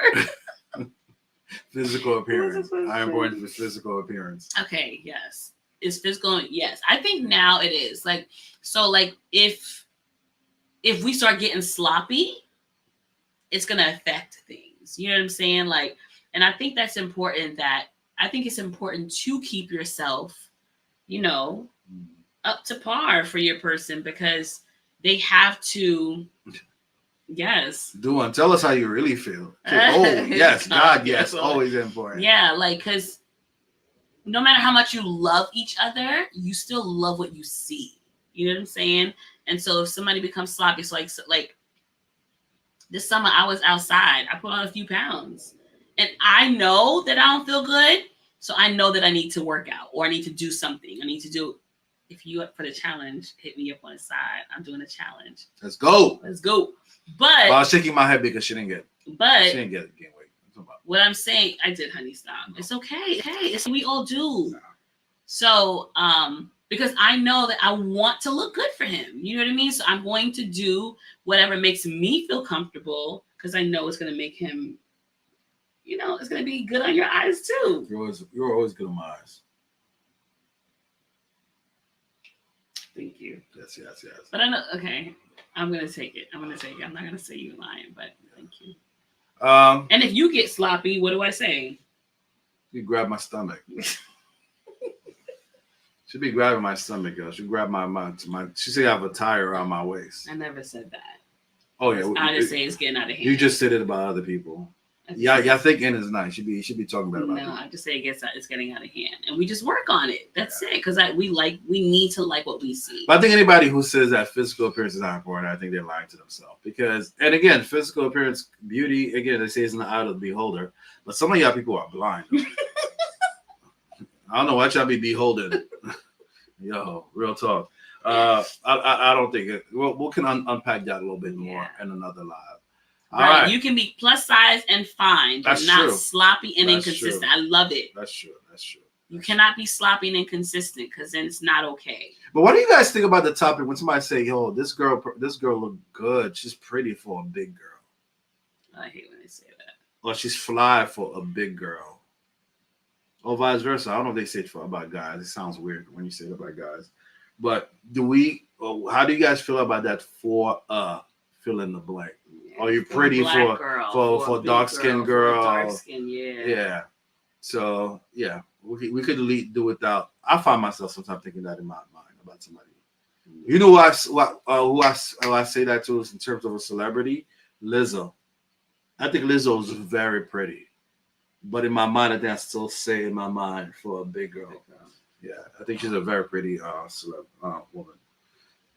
Physical appearance. I am going for physical appearance. Okay, yes. Is physical? Yes. I think now it is. Like, so like if we start getting sloppy, it's gonna affect things. You know what I'm saying? Like, and I think that's important. I think it's important to keep yourself, up to par for your person, because they have to. Yes. Duan, tell us how you really feel. Oh, yes. God, yes. Always important. Yeah, like, because no matter how much you love each other, you still love what you see. You know what I'm saying? And so if somebody becomes sloppy, so like this summer I was outside. I put on a few pounds. And I know that I don't feel good. So I know that I need to work out or I need to do something. I need to do. If you up for the challenge, hit me up on the side. I'm doing a challenge. Let's go. But I was shaking my head because she didn't get it. She didn't get it. Gain weight. What I'm saying, I did, honey. Stop. No. It's okay. Hey, we all do. No. So, because I know that I want to look good for him. You know what I mean? So I'm going to do whatever makes me feel comfortable because I know it's going to make him, it's going to be good on your eyes too. You're always good on my eyes. Thank you. Yes. But I know, okay, I'm going to take it. I'm not going to say you're lying, but thank you. And if you get sloppy, what do I say? You grab my stomach. She'd be grabbing my stomach, girl. She grab my she said I have a tie around my waist. I never said that. Oh yeah. I just say it's getting out of hand. You just said it about other people. Yeah, I think N is nice. You should be talking about No, I just say it's getting out of hand, and we just work on it. That's it. Because we need to like what we see. But I think anybody who says that physical appearance is not important, I think they're lying to themselves. Because, and again, physical appearance, beauty, again, they say it's in the eye of the beholder. But some of y'all people are blind. I don't know why y'all be beholden. Yo, real talk. I don't think it. Well, we can unpack that a little bit more in another live. All right. You can be plus size and fine, but not sloppy and inconsistent. I love it. That's true. You cannot be sloppy and inconsistent because then it's not okay. But what do you guys think about the topic when somebody say, "Yo, this girl look good. She's pretty for a big girl." I hate when they say that. Or she's fly for a big girl. Or vice versa. I don't know if they say it about guys. It sounds weird when you say it about guys. But how do you guys feel about that for fill in the blank? Are you pretty for dark skinned girl? Dark skin, yeah. Yeah. So yeah, we could do without. I find myself sometimes thinking that in my mind about somebody. You know who I say that to is in terms of a celebrity, Lizzo. I think Lizzo is very pretty, but in my mind, I think I still say in my mind for a big girl. Yeah, I think she's a very pretty woman.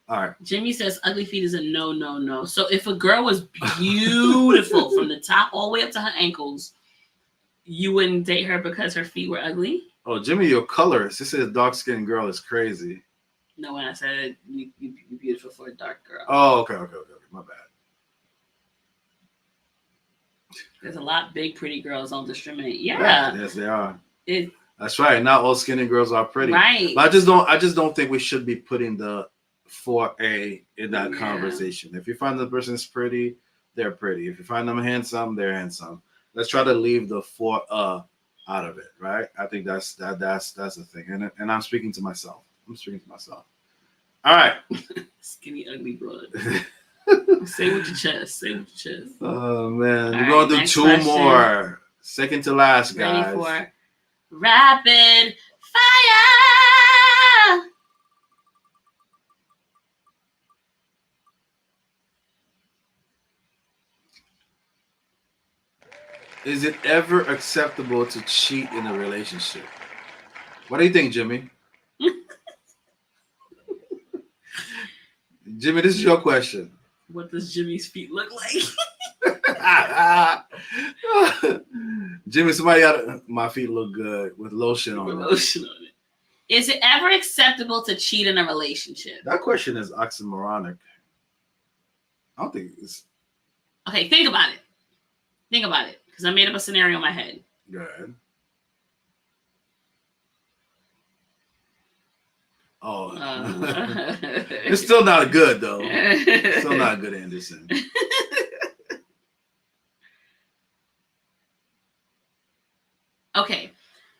All right. Jimmy says ugly feet is a no. So if a girl was beautiful from the top all the way up to her ankles, You wouldn't date her because her feet were ugly? Oh, Jimmy, your colors. This is a dark skinned girl is crazy. No, when I said you're beautiful for a dark girl. Oh, okay. My bad. There's a lot big pretty girls don't discriminate. Yeah. Yes, they are. It, That's right. Not all skinny girls are pretty. right. But I just don't think we should be putting the 4A in that conversation. If you find the person's pretty, they're pretty. If you find them handsome, they're handsome. Let's try to leave the 4 out of it, right? I think that's the thing. And I'm speaking to myself. All right. Skinny ugly broad. Say with your chest. Say with your chest. Oh man, we're All gonna right, do 2 question. more. Second to last, guys. Ready for rapid fire. Is it ever acceptable to cheat in a relationship? What do you think, Jimmy? Jimmy, this is your question. What does Jimmy's feet look like? Jimmy, somebody got my feet look good with lotion on With them. lotion on it. Is it ever acceptable to cheat in a relationship? That question is oxymoronic. I don't think it's Okay, think about it. Think about it. Because I made up a scenario in my head. good. Oh, it's still not good though. Still not good, Anderson. Okay,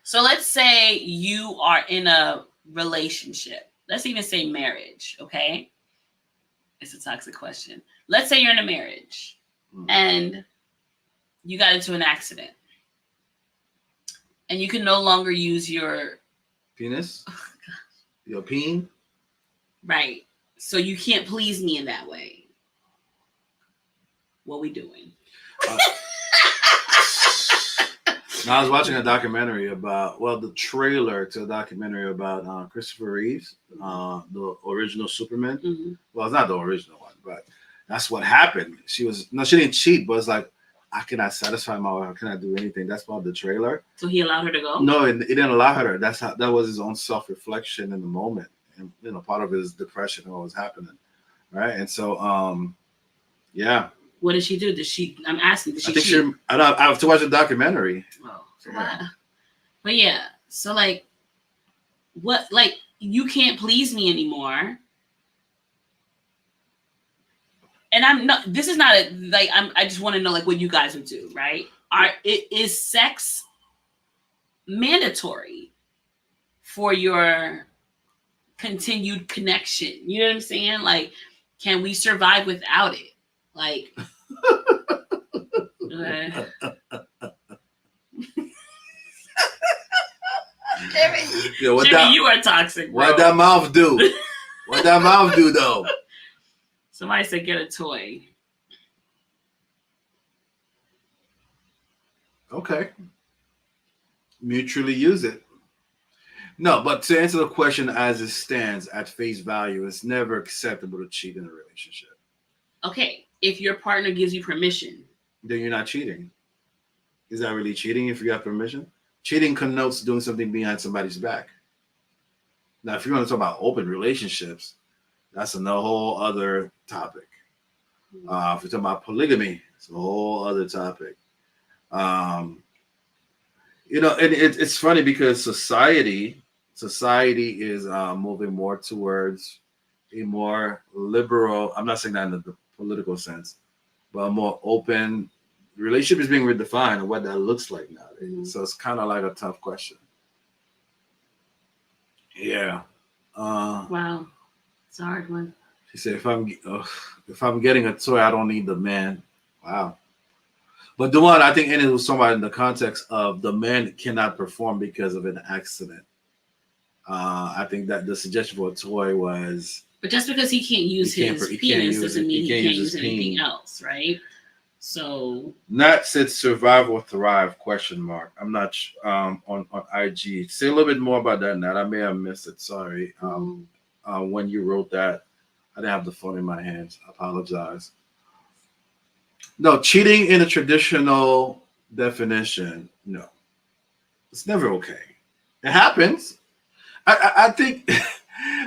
so let's say you are in a relationship. Let's even say marriage, okay? It's a toxic question. Let's say you're in a marriage and you got into an accident and you can no longer use your penis. Your peen. Right. So you can't please me in that way. What we doing? Now, I was watching a documentary about, the trailer to a documentary about Christopher Reeves, the original Superman. Mm-hmm. Well, it's not the original one, but that's what happened. She didn't cheat, but it's like, I cannot satisfy my wife. I cannot do anything. That's part of the trailer. So he allowed her to go? No, it didn't allow her. That was his own self-reflection in the moment, and part of his depression and what was happening, right? And so, yeah. What did she do? I'm asking, did she I think cheat? I have to watch the documentary. Oh, Yeah. But yeah, so you can't please me anymore. And I just want to know what you guys would do, right? Is sex mandatory for your continued connection? You know what I'm saying? Can we survive without it? Jimmy, you are toxic, bro. What that mouth do? What that mouth do though? Somebody said get a toy. Okay. Mutually use it. No, but to answer the question as it stands at face value, it's never acceptable to cheat in a relationship. Okay, if your partner gives you permission, then you're not cheating. Is that really cheating if you have permission? Cheating connotes doing something behind somebody's back. Now, if you're going to talk about open relationships, that's a whole other topic. If you're talking about polygamy, it's a whole other topic. And it's funny because society is moving more towards a more liberal. I'm not saying that in the political sense, but a more open relationship is being redefined and what that looks like nowadays. Mm-hmm. So it's kind of like a tough question. Yeah. Wow, it's a hard one. She said, "If I'm getting a toy, I don't need the man." Wow. But the one I think Enid was talking about in the context of the man cannot perform because of an accident. I think that the suggestion for a toy was. But just because he can't use his penis doesn't mean he can't use anything else, right? So. Nat said survive or thrive, ? I'm not on IG. Say a little bit more about that, Nat. I may have missed it. Sorry. When you wrote that, I didn't have the phone in my hands. I apologize. No, cheating in a traditional definition, no. It's never okay. It happens. I think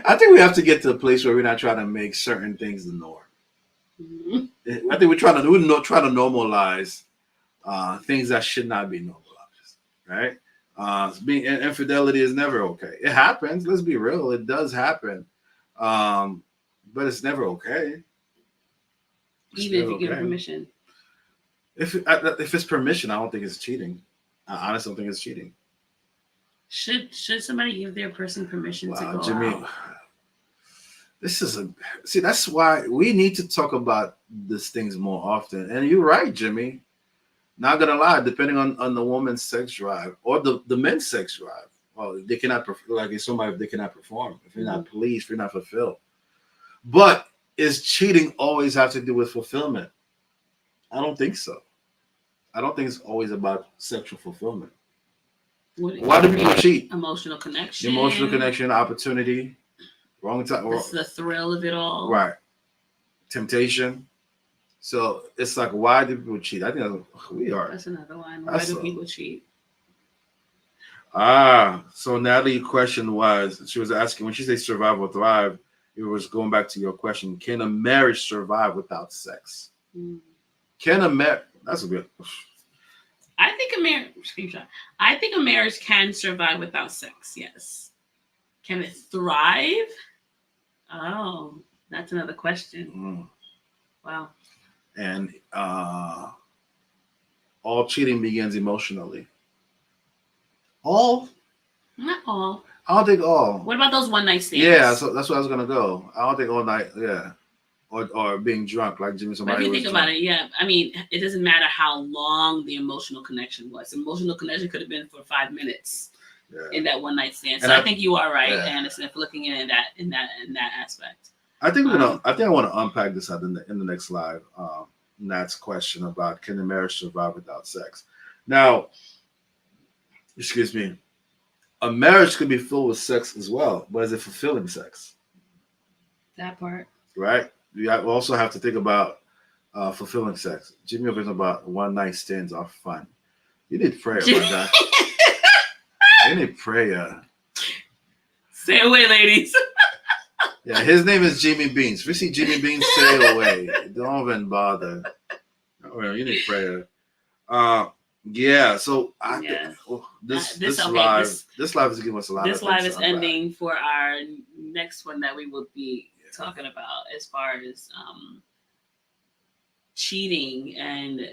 I think we have to get to a place where we're not trying to make certain things the norm. Mhm. I think try to normalize things that should not be normalized, right? Being infidelity is never okay. It happens. Let's be real. It does happen, um, but it's never okay. It's Even if never you give okay. permission. If it's permission, I don't think it's cheating. I honestly don't think it's cheating. Should somebody give their person permission to Wow, go Jimmy, out? this is a see. That's why we need to talk about these things more often. And you're right, Jimmy. Not gonna lie, depending on the woman's sex drive or the men's sex drive, well, they cannot like it's somebody if they cannot perform, if you're not pleased, if you're not fulfilled. But is cheating always have to do with fulfillment? I don't think so. I don't think it's always about sexual fulfillment. Why do people cheat? Emotional connection. Emotional connection, opportunity, wrong time, It's the thrill of it all. right? Temptation. So it's like, why do people cheat? I think we are. That's another one. Why do people cheat? So Natalie' question was, she was asking, when she said survive or thrive, it was going back to your question, can a marriage survive without sex? Can a marriage, that's a good. I think a marriage can survive without sex, yes. Can it thrive? Oh, that's another question. Wow. And all cheating begins emotionally. All? Not all. I don't think all. What about those one night stands? Yeah, so that's where I was gonna go. I don't think all night. Yeah, or being drunk like Jimmy. But if you think about it, yeah, I mean, it doesn't matter how long the emotional connection was. Emotional connection could have been for 5 minutes in that one night stand. So I think you are right, Anderson, for looking in that aspect. I think I want to unpack this in the next live. Nat's question about can the marriage survive without sex? Now, excuse me. A marriage could be filled with sex as well, but is it fulfilling sex? That part. Right? We also have to think about fulfilling sex. Jimmy was about one night stands are fun. You need prayer, my guy. You need prayer. Stay away, ladies. Yeah, his name is Jimmy Beans. If you see Jimmy Beans, stay away. Don't even bother. You need prayer. Yeah, so this live is giving us a lot. This live is ending for our next one that we will be talking about as far as cheating and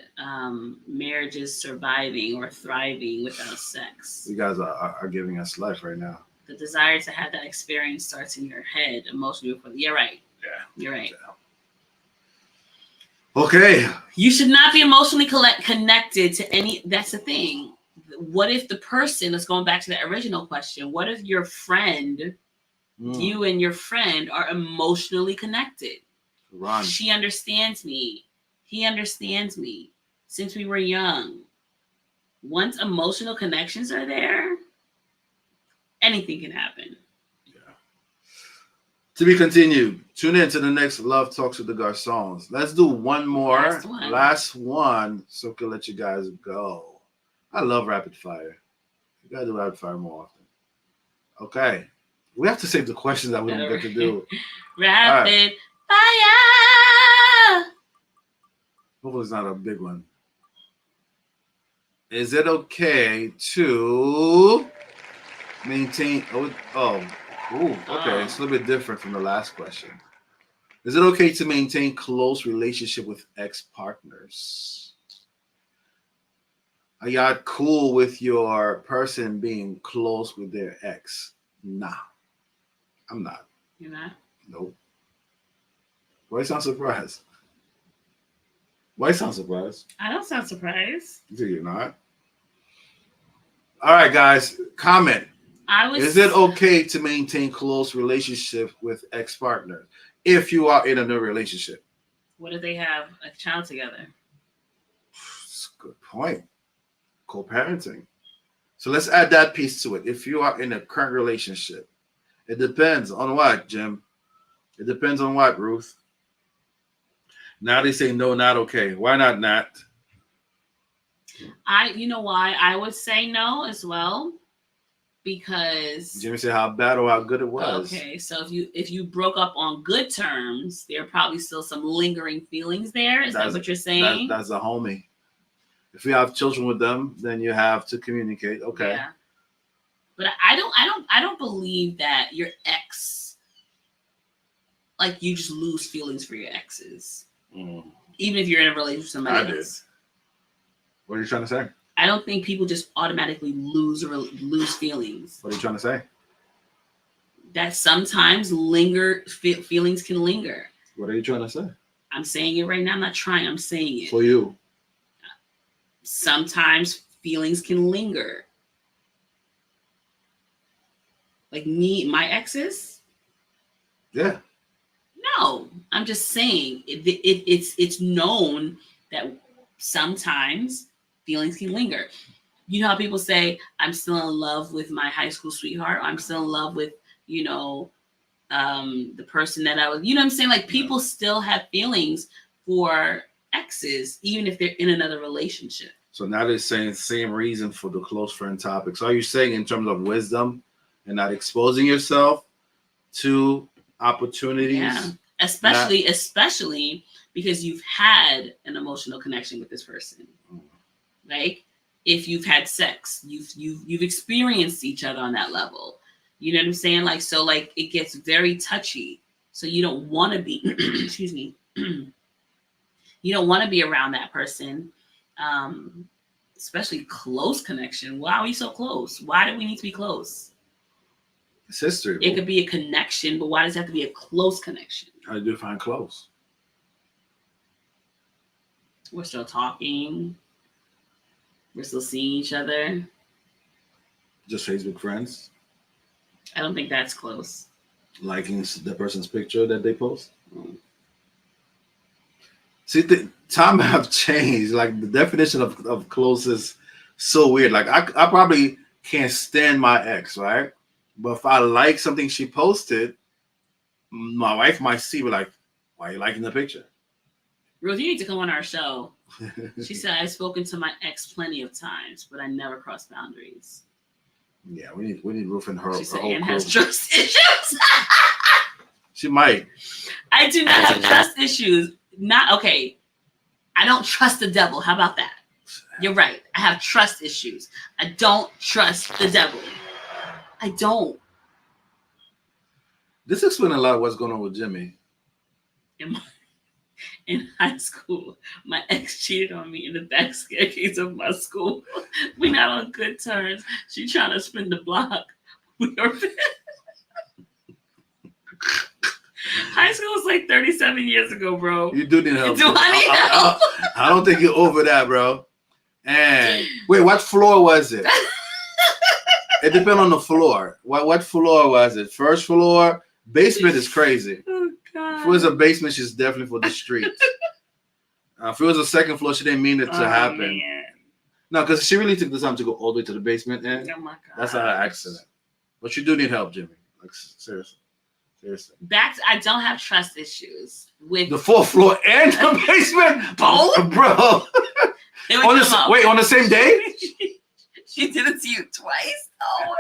marriages surviving or thriving without sex. You guys are giving us life right now. The desire to have that experience starts in your head emotionally. You're right. Yeah, you're right. Yeah. Okay. You should not be emotionally connected to any. That's the thing. What if the person, let's go back to the original question, what if your friend, you and your friend are emotionally connected? Ron. She understands me. He understands me since we were young. Once emotional connections are there, anything can happen. To be continued. Tune in to the next Love Talks with the Garcons. Let's do one more. Last one. So we can let you guys go. I love rapid fire. You gotta do rapid fire more often. Okay. We have to save the questions that we don't get to do. Rapid fire. Hopefully it's not a big one. Is it okay to maintain okay, it's a little bit different from the last question. Is it okay to maintain close relationship with ex-partners? Are y'all cool with your person being close with their ex? Nah, I'm not. You're not? Nope. Why you sound surprised? Why you sound surprised? I don't sound surprised. You're not. All right, guys, comment. Is it okay to maintain close relationship with ex-partners if you are in a new relationship? What if they have a child together? That's a good point. Co-parenting. So let's add that piece to it. If you are in a current relationship, it depends on what, Jim? It depends on what, Ruth? Now they say no, not okay. Why not, Nat? You know why I would say no as well? Because Jimmy said how bad or how good it was. okay, so if you broke up on good terms, there are probably still some lingering feelings there. Is that what you're saying? That's a homie. If you have children with them, then you have to communicate. Okay. Yeah. But I don't believe that your ex, like, you just lose feelings for your exes, even if you're in a relationship with somebody else. What are you trying to say? I don't think people just automatically lose feelings. What are you trying to say? That sometimes feelings can linger. What are you trying to say? I'm saying it right now. I'm not trying. I'm saying it. For you. Sometimes feelings can linger. Like my exes? Yeah. No, I'm just saying it's known that sometimes feelings can linger. You know how people say, I'm still in love with my high school sweetheart. I'm still in love with, the person that I was, you know what I'm saying? Like, people still have feelings for exes, even if they're in another relationship. So now they're saying same reason for the close friend topic. So are you saying in terms of wisdom and not exposing yourself to opportunities? Yeah, especially because you've had an emotional connection with this person. Like, if you've had sex, you've experienced each other on that level. You know what I'm saying? Like, so, like, it gets very touchy. So you don't want to be, excuse me, you don't want to be around that person, especially close connection. Why are we so close? Why do we need to be close? It's history. It could be a connection, but why does it have to be a close connection? How do you define close? We're still talking. We're still seeing each other. Just Facebook friends? I don't think that's close. Liking the person's picture that they post? See, time have changed. Like, the definition of close is so weird. Like, I probably can't stand my ex, right? But if I like something she posted, my wife might see, be like, why are you liking the picture? Ruth, you need to come on our show. She said, I've spoken to my ex plenty of times, but I never crossed boundaries. Yeah, we need Ruth and her. She said, her Anne has trust issues. She might. I do not have trust issues. Okay. I don't trust the devil. How about that? You're right. I have trust issues. I don't trust the devil. I don't. This explains a lot of what's going on with Jimmy. In high school, my ex cheated on me in the back staircase of my school. We're not on good terms. She trying to spin the block. High school was like 37 years ago, bro. You do need help. Do I need help? I don't think you're over that, bro. And wait, what floor was it? It depends on the floor. What floor was it? First floor? Basement is crazy. Oh, God. If it was a basement, she's definitely for the street. If it was a second floor, she didn't mean it to happen. Man. No, because she really took the time to go all the way to the basement. And Oh, my God. that's not an accident. But you do need help, Jimmy. Like, seriously. I don't have trust issues with The fourth floor and the basement? Both? Bro. On the same day? She did it to you twice? Oh.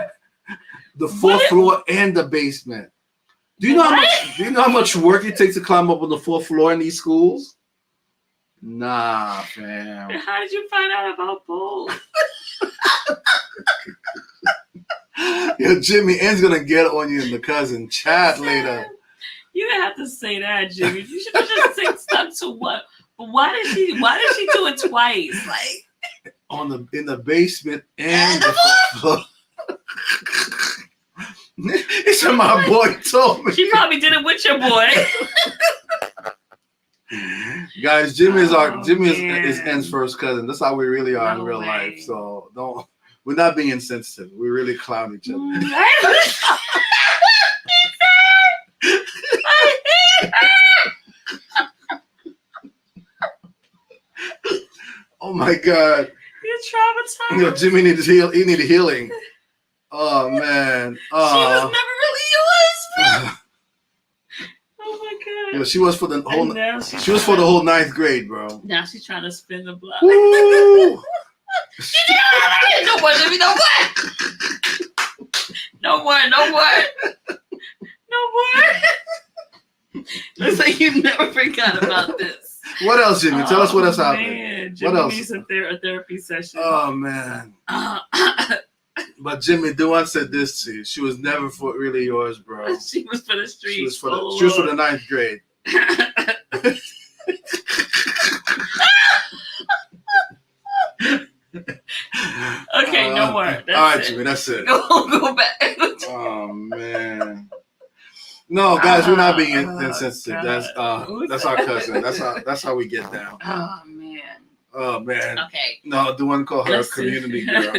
The fourth floor and the basement. Do you know how much work it takes to climb up on the fourth floor in these schools? Nah, fam. How did you find out about both? Yo, Jimmy, Ann's gonna get on you in the cousin chat later. You didn't have to say that, Jimmy. You should have just said stuff to what? But why did she do it twice? Like, in the basement and the fourth floor. It's what my boy told me. She probably did it with your boy. Guys, Jimmy is Ann's first cousin. That's how we really are in real life. So we're not being insensitive. We really clown each other. Oh my God. You're traumatized. Yo, Jimmy needs heal. He needed healing. Oh man. She was never really yours, bro. Oh my God. Yo, she was for the whole. She was for the whole 9th grade, bro. Now she's trying to spin the block. Woo! No more, Jimmy. No more. No more. No more. No more. Looks like you never forgot about this. What else, Jimmy? Tell us what else happened. Man. Jimmy What else? needs a therapy session. Oh man. But Jimmy Duan said this to you. She was never for really yours, bro. She was for the streets. She was for the 9th grade. Okay, no more. That's all right, it. Jimmy, that's it. Go back. Oh man. No, guys, we're not being insensitive. That's our cousin. That's how we get down. Oh man. Oh man. Okay. No, the one called her a Listen. community girl.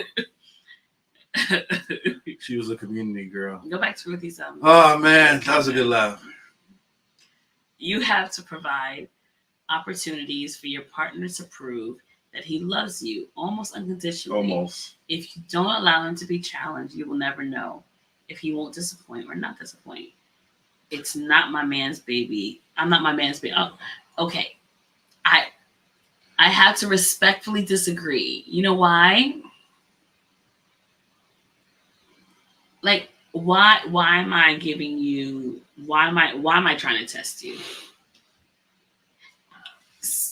She was a community girl. Go back to Ruthie's song. Oh man, that was a good laugh. You have to provide opportunities for your partner to prove that he loves you almost unconditionally. Almost. If you don't allow him to be challenged, you will never know if he won't disappoint or not disappoint. It's not my man's baby. I'm not my man's baby. Oh, okay. I have to respectfully disagree. You know why? Like, why am I giving you? Why am I trying to test you?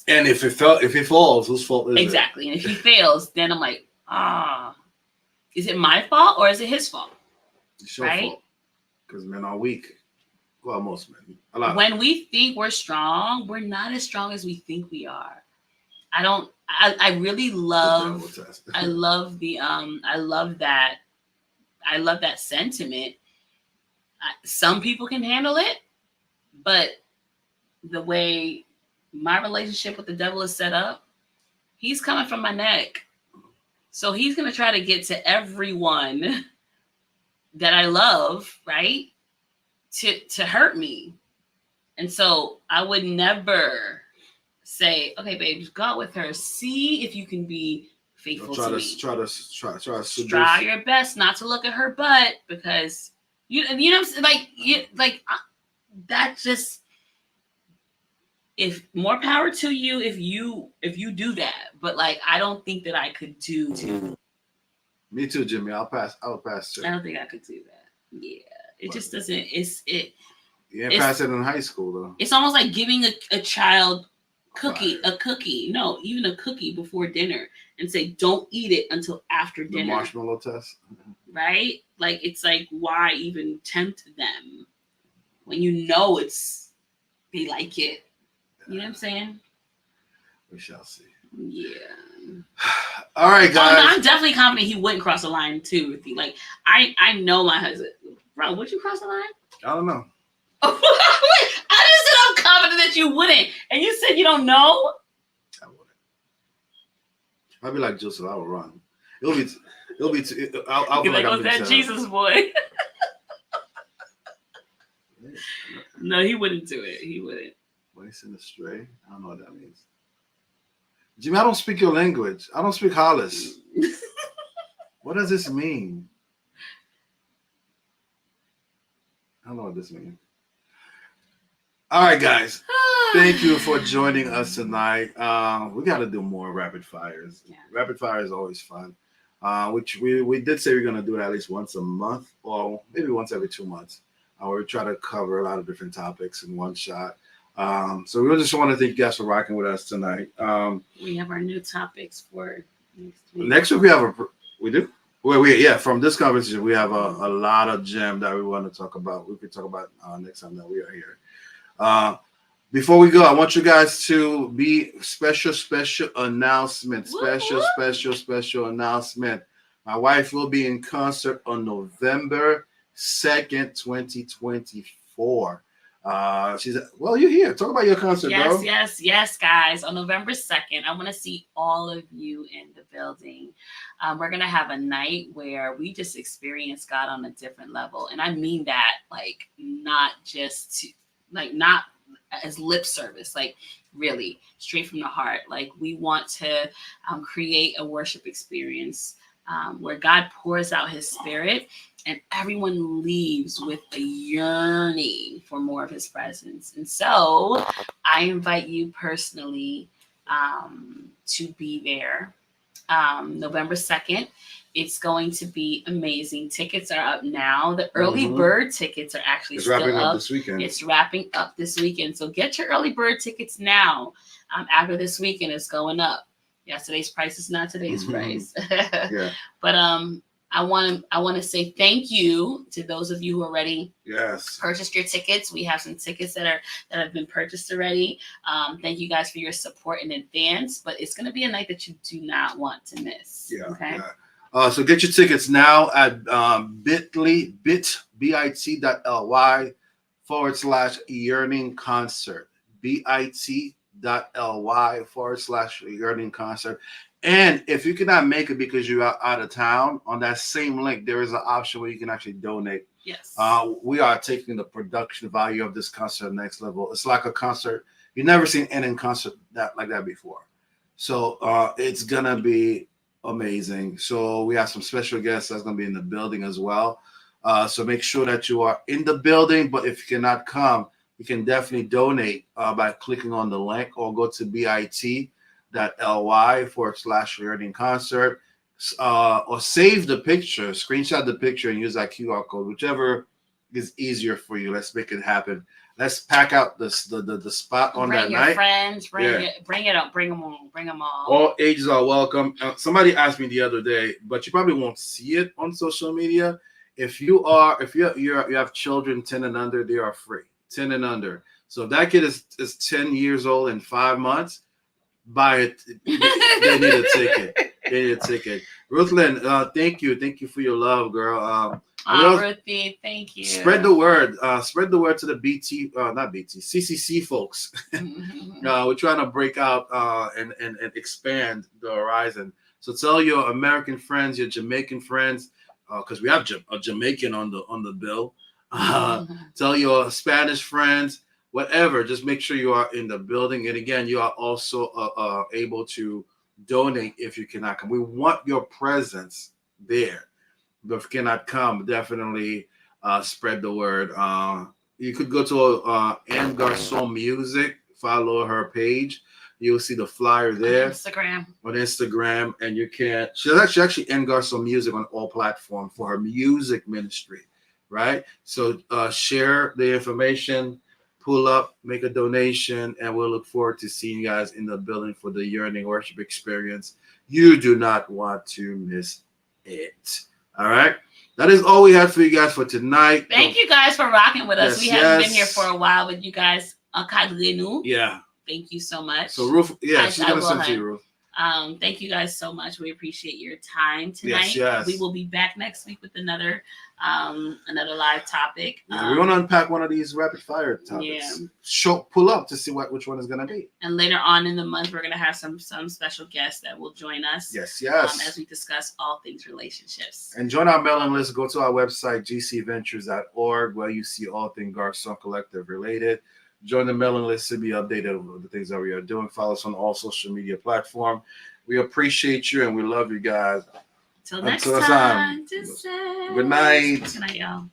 And if it falls, whose fault is it? Exactly. And if he fails, then I'm like, is it my fault or is it his fault? It's your Right? fault. Because men are weak. Well, most men. A lot. When we think we're strong, we're not as strong as we think we are. I really love I love that sentiment. Some people can handle it, but the way my relationship with the devil is set up, he's coming from my neck. So he's going to try to get to everyone that I love, right? To hurt me. And so I would never say, okay, babe, just go out with her. See if you can be faithful to me. Try your best not to look at her butt, because you know what I'm saying? That just, if more power to you if you do that. But like, I don't think that I could do. Me too, Jimmy. I'll pass too. I don't think I could do that. Yeah, it just doesn't. You didn't pass it in high school though. It's almost like giving a child a cookie. No, even a cookie before dinner, and say don't eat it until after dinner. The marshmallow test. Right? Like, it's like, why even tempt them when you know they like it? You know what I'm saying? We shall see. Yeah. All right, guys. Oh, no, I'm definitely confident he wouldn't cross the line too, Ruthie. Like, I know my husband. Bro, would you cross the line? I don't know. I just said I'm confident that you wouldn't, and you said you don't know. I wouldn't. I'd be like Joseph. I would run. I'll feel like I'm that Jesus boy. No, he wouldn't do it. He wouldn't. Wasting astray. I don't know what that means. Jimmy, I don't speak your language. I don't speak Hollis. What does this mean? I don't know what this means. All right, guys. Thank you for joining us tonight. We got to do more rapid fires. Yeah. Rapid fire is always fun. Which we did say we're going to do it at least once a month, or maybe once every 2 months. We try to cover a lot of different topics in one shot. So we just want to thank you guys for rocking with us tonight. We have our new topics for next week. Next week we do? From this conversation, we have a lot of gem that we want to talk about. We could talk about next time that we are here. Before we go, I want you guys to be special announcement. Special announcement. My wife will be in concert on November 2nd, 2024. You're here. Talk about your concert, bro. Yes, guys. On November 2nd, I want to see all of you in the building. We're going to have a night where we just experience God on a different level. And I mean that, like, not as lip service, like really straight from the heart. Like, we want to create a worship experience where God pours out his spirit and everyone leaves with a yearning for more of his presence. And so I invite you personally to be there. November 2nd. It's going to be amazing. Tickets are up now. The early Mhm. bird tickets are actually It's still wrapping up up. this weekend. It's wrapping up this weekend. So get your early bird tickets now. After this weekend, it's going up. Yesterday's price is not today's price. Yeah. But I want to say thank you to those of you who already Yes. purchased your tickets. We have some tickets that have been purchased already. Thank you guys for your support in advance. But it's going to be a night that you do not want to miss. Yeah. Okay. Yeah. So get your tickets now at bit.ly/yearning concert. bit.ly/yearning concert. And if you cannot make it because you're out of town, on that same link, there is an option where you can actually donate. Yes. We are taking the production value of this concert to the next level. It's like a concert. You've never seen any concert like that before. So it's going to be amazing. So we have some special guests that's going to be in the building as well. So make sure that you are in the building. But if you cannot come, you can definitely donate by clicking on the link or go to bit.ly/learning concert or save the picture, screenshot the picture and use that QR code, whichever is easier for you. Let's make it happen. Let's pack out the spot on that night. Bring your friends. Bring it up. Bring them all. Bring them all. All ages are welcome. Somebody asked me the other day, but you probably won't see it on social media. If you have children 10 and under, they are free. 10 and under. So if that kid is 10 years old in 5 months, buy it. They need a ticket. They need a ticket. Ruthlyn, thank you. Thank you for your love, girl. Ruthie, thank you. Spread the word. Spread the word to the CCC folks. We're trying to break out and expand the horizon. So tell your American friends, your Jamaican friends, because we have a Jamaican on the bill. Tell your Spanish friends, whatever. Just make sure you are in the building. And again, you are also able to donate if you cannot come. We want your presence there. But if you cannot come, definitely spread the word. You could go to Anne Garcon Music, follow her page. You'll see the flyer there. On Instagram. And you can, she's actually Anne Garcon Music on all platforms for her music ministry, right? So share the information, pull up, make a donation, and we'll look forward to seeing you guys in the building for the Yearning Worship Experience. You do not want to miss it. All right. That is all we had for you guys for tonight. Thank you guys for rocking with us. Yes, we haven't been here for a while, but you guys are new. Yeah. Thank you so much. So Ruth, yeah, she's gonna send to you, Ruth. Thank you guys so much. We appreciate your time tonight. Yes. We will be back next week with another live topic. Yeah, we want to unpack one of these rapid fire topics. Yeah. Pull up to see which one is gonna be. And later on in the month, we're gonna have some special guests that will join us. Yes. As we discuss all things relationships. And join our mailing list. Go to our website gcventures.org where you see all things Garcon Collective related. Join the mailing list to be updated on the things that we are doing. Follow us on all social media platforms. We appreciate you and we love you guys. Until next time. Good night. Good night, y'all.